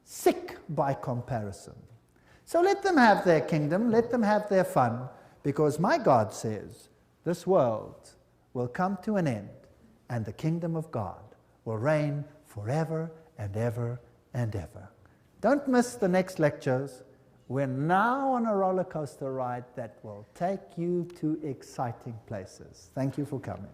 sick by comparison. So let them have their kingdom, let them have their fun, because my God says this world will come to an end, and the kingdom of God will reign forever and ever and ever. Don't miss the next lectures. We're now on a roller coaster ride that will take you to exciting places. Thank you for coming.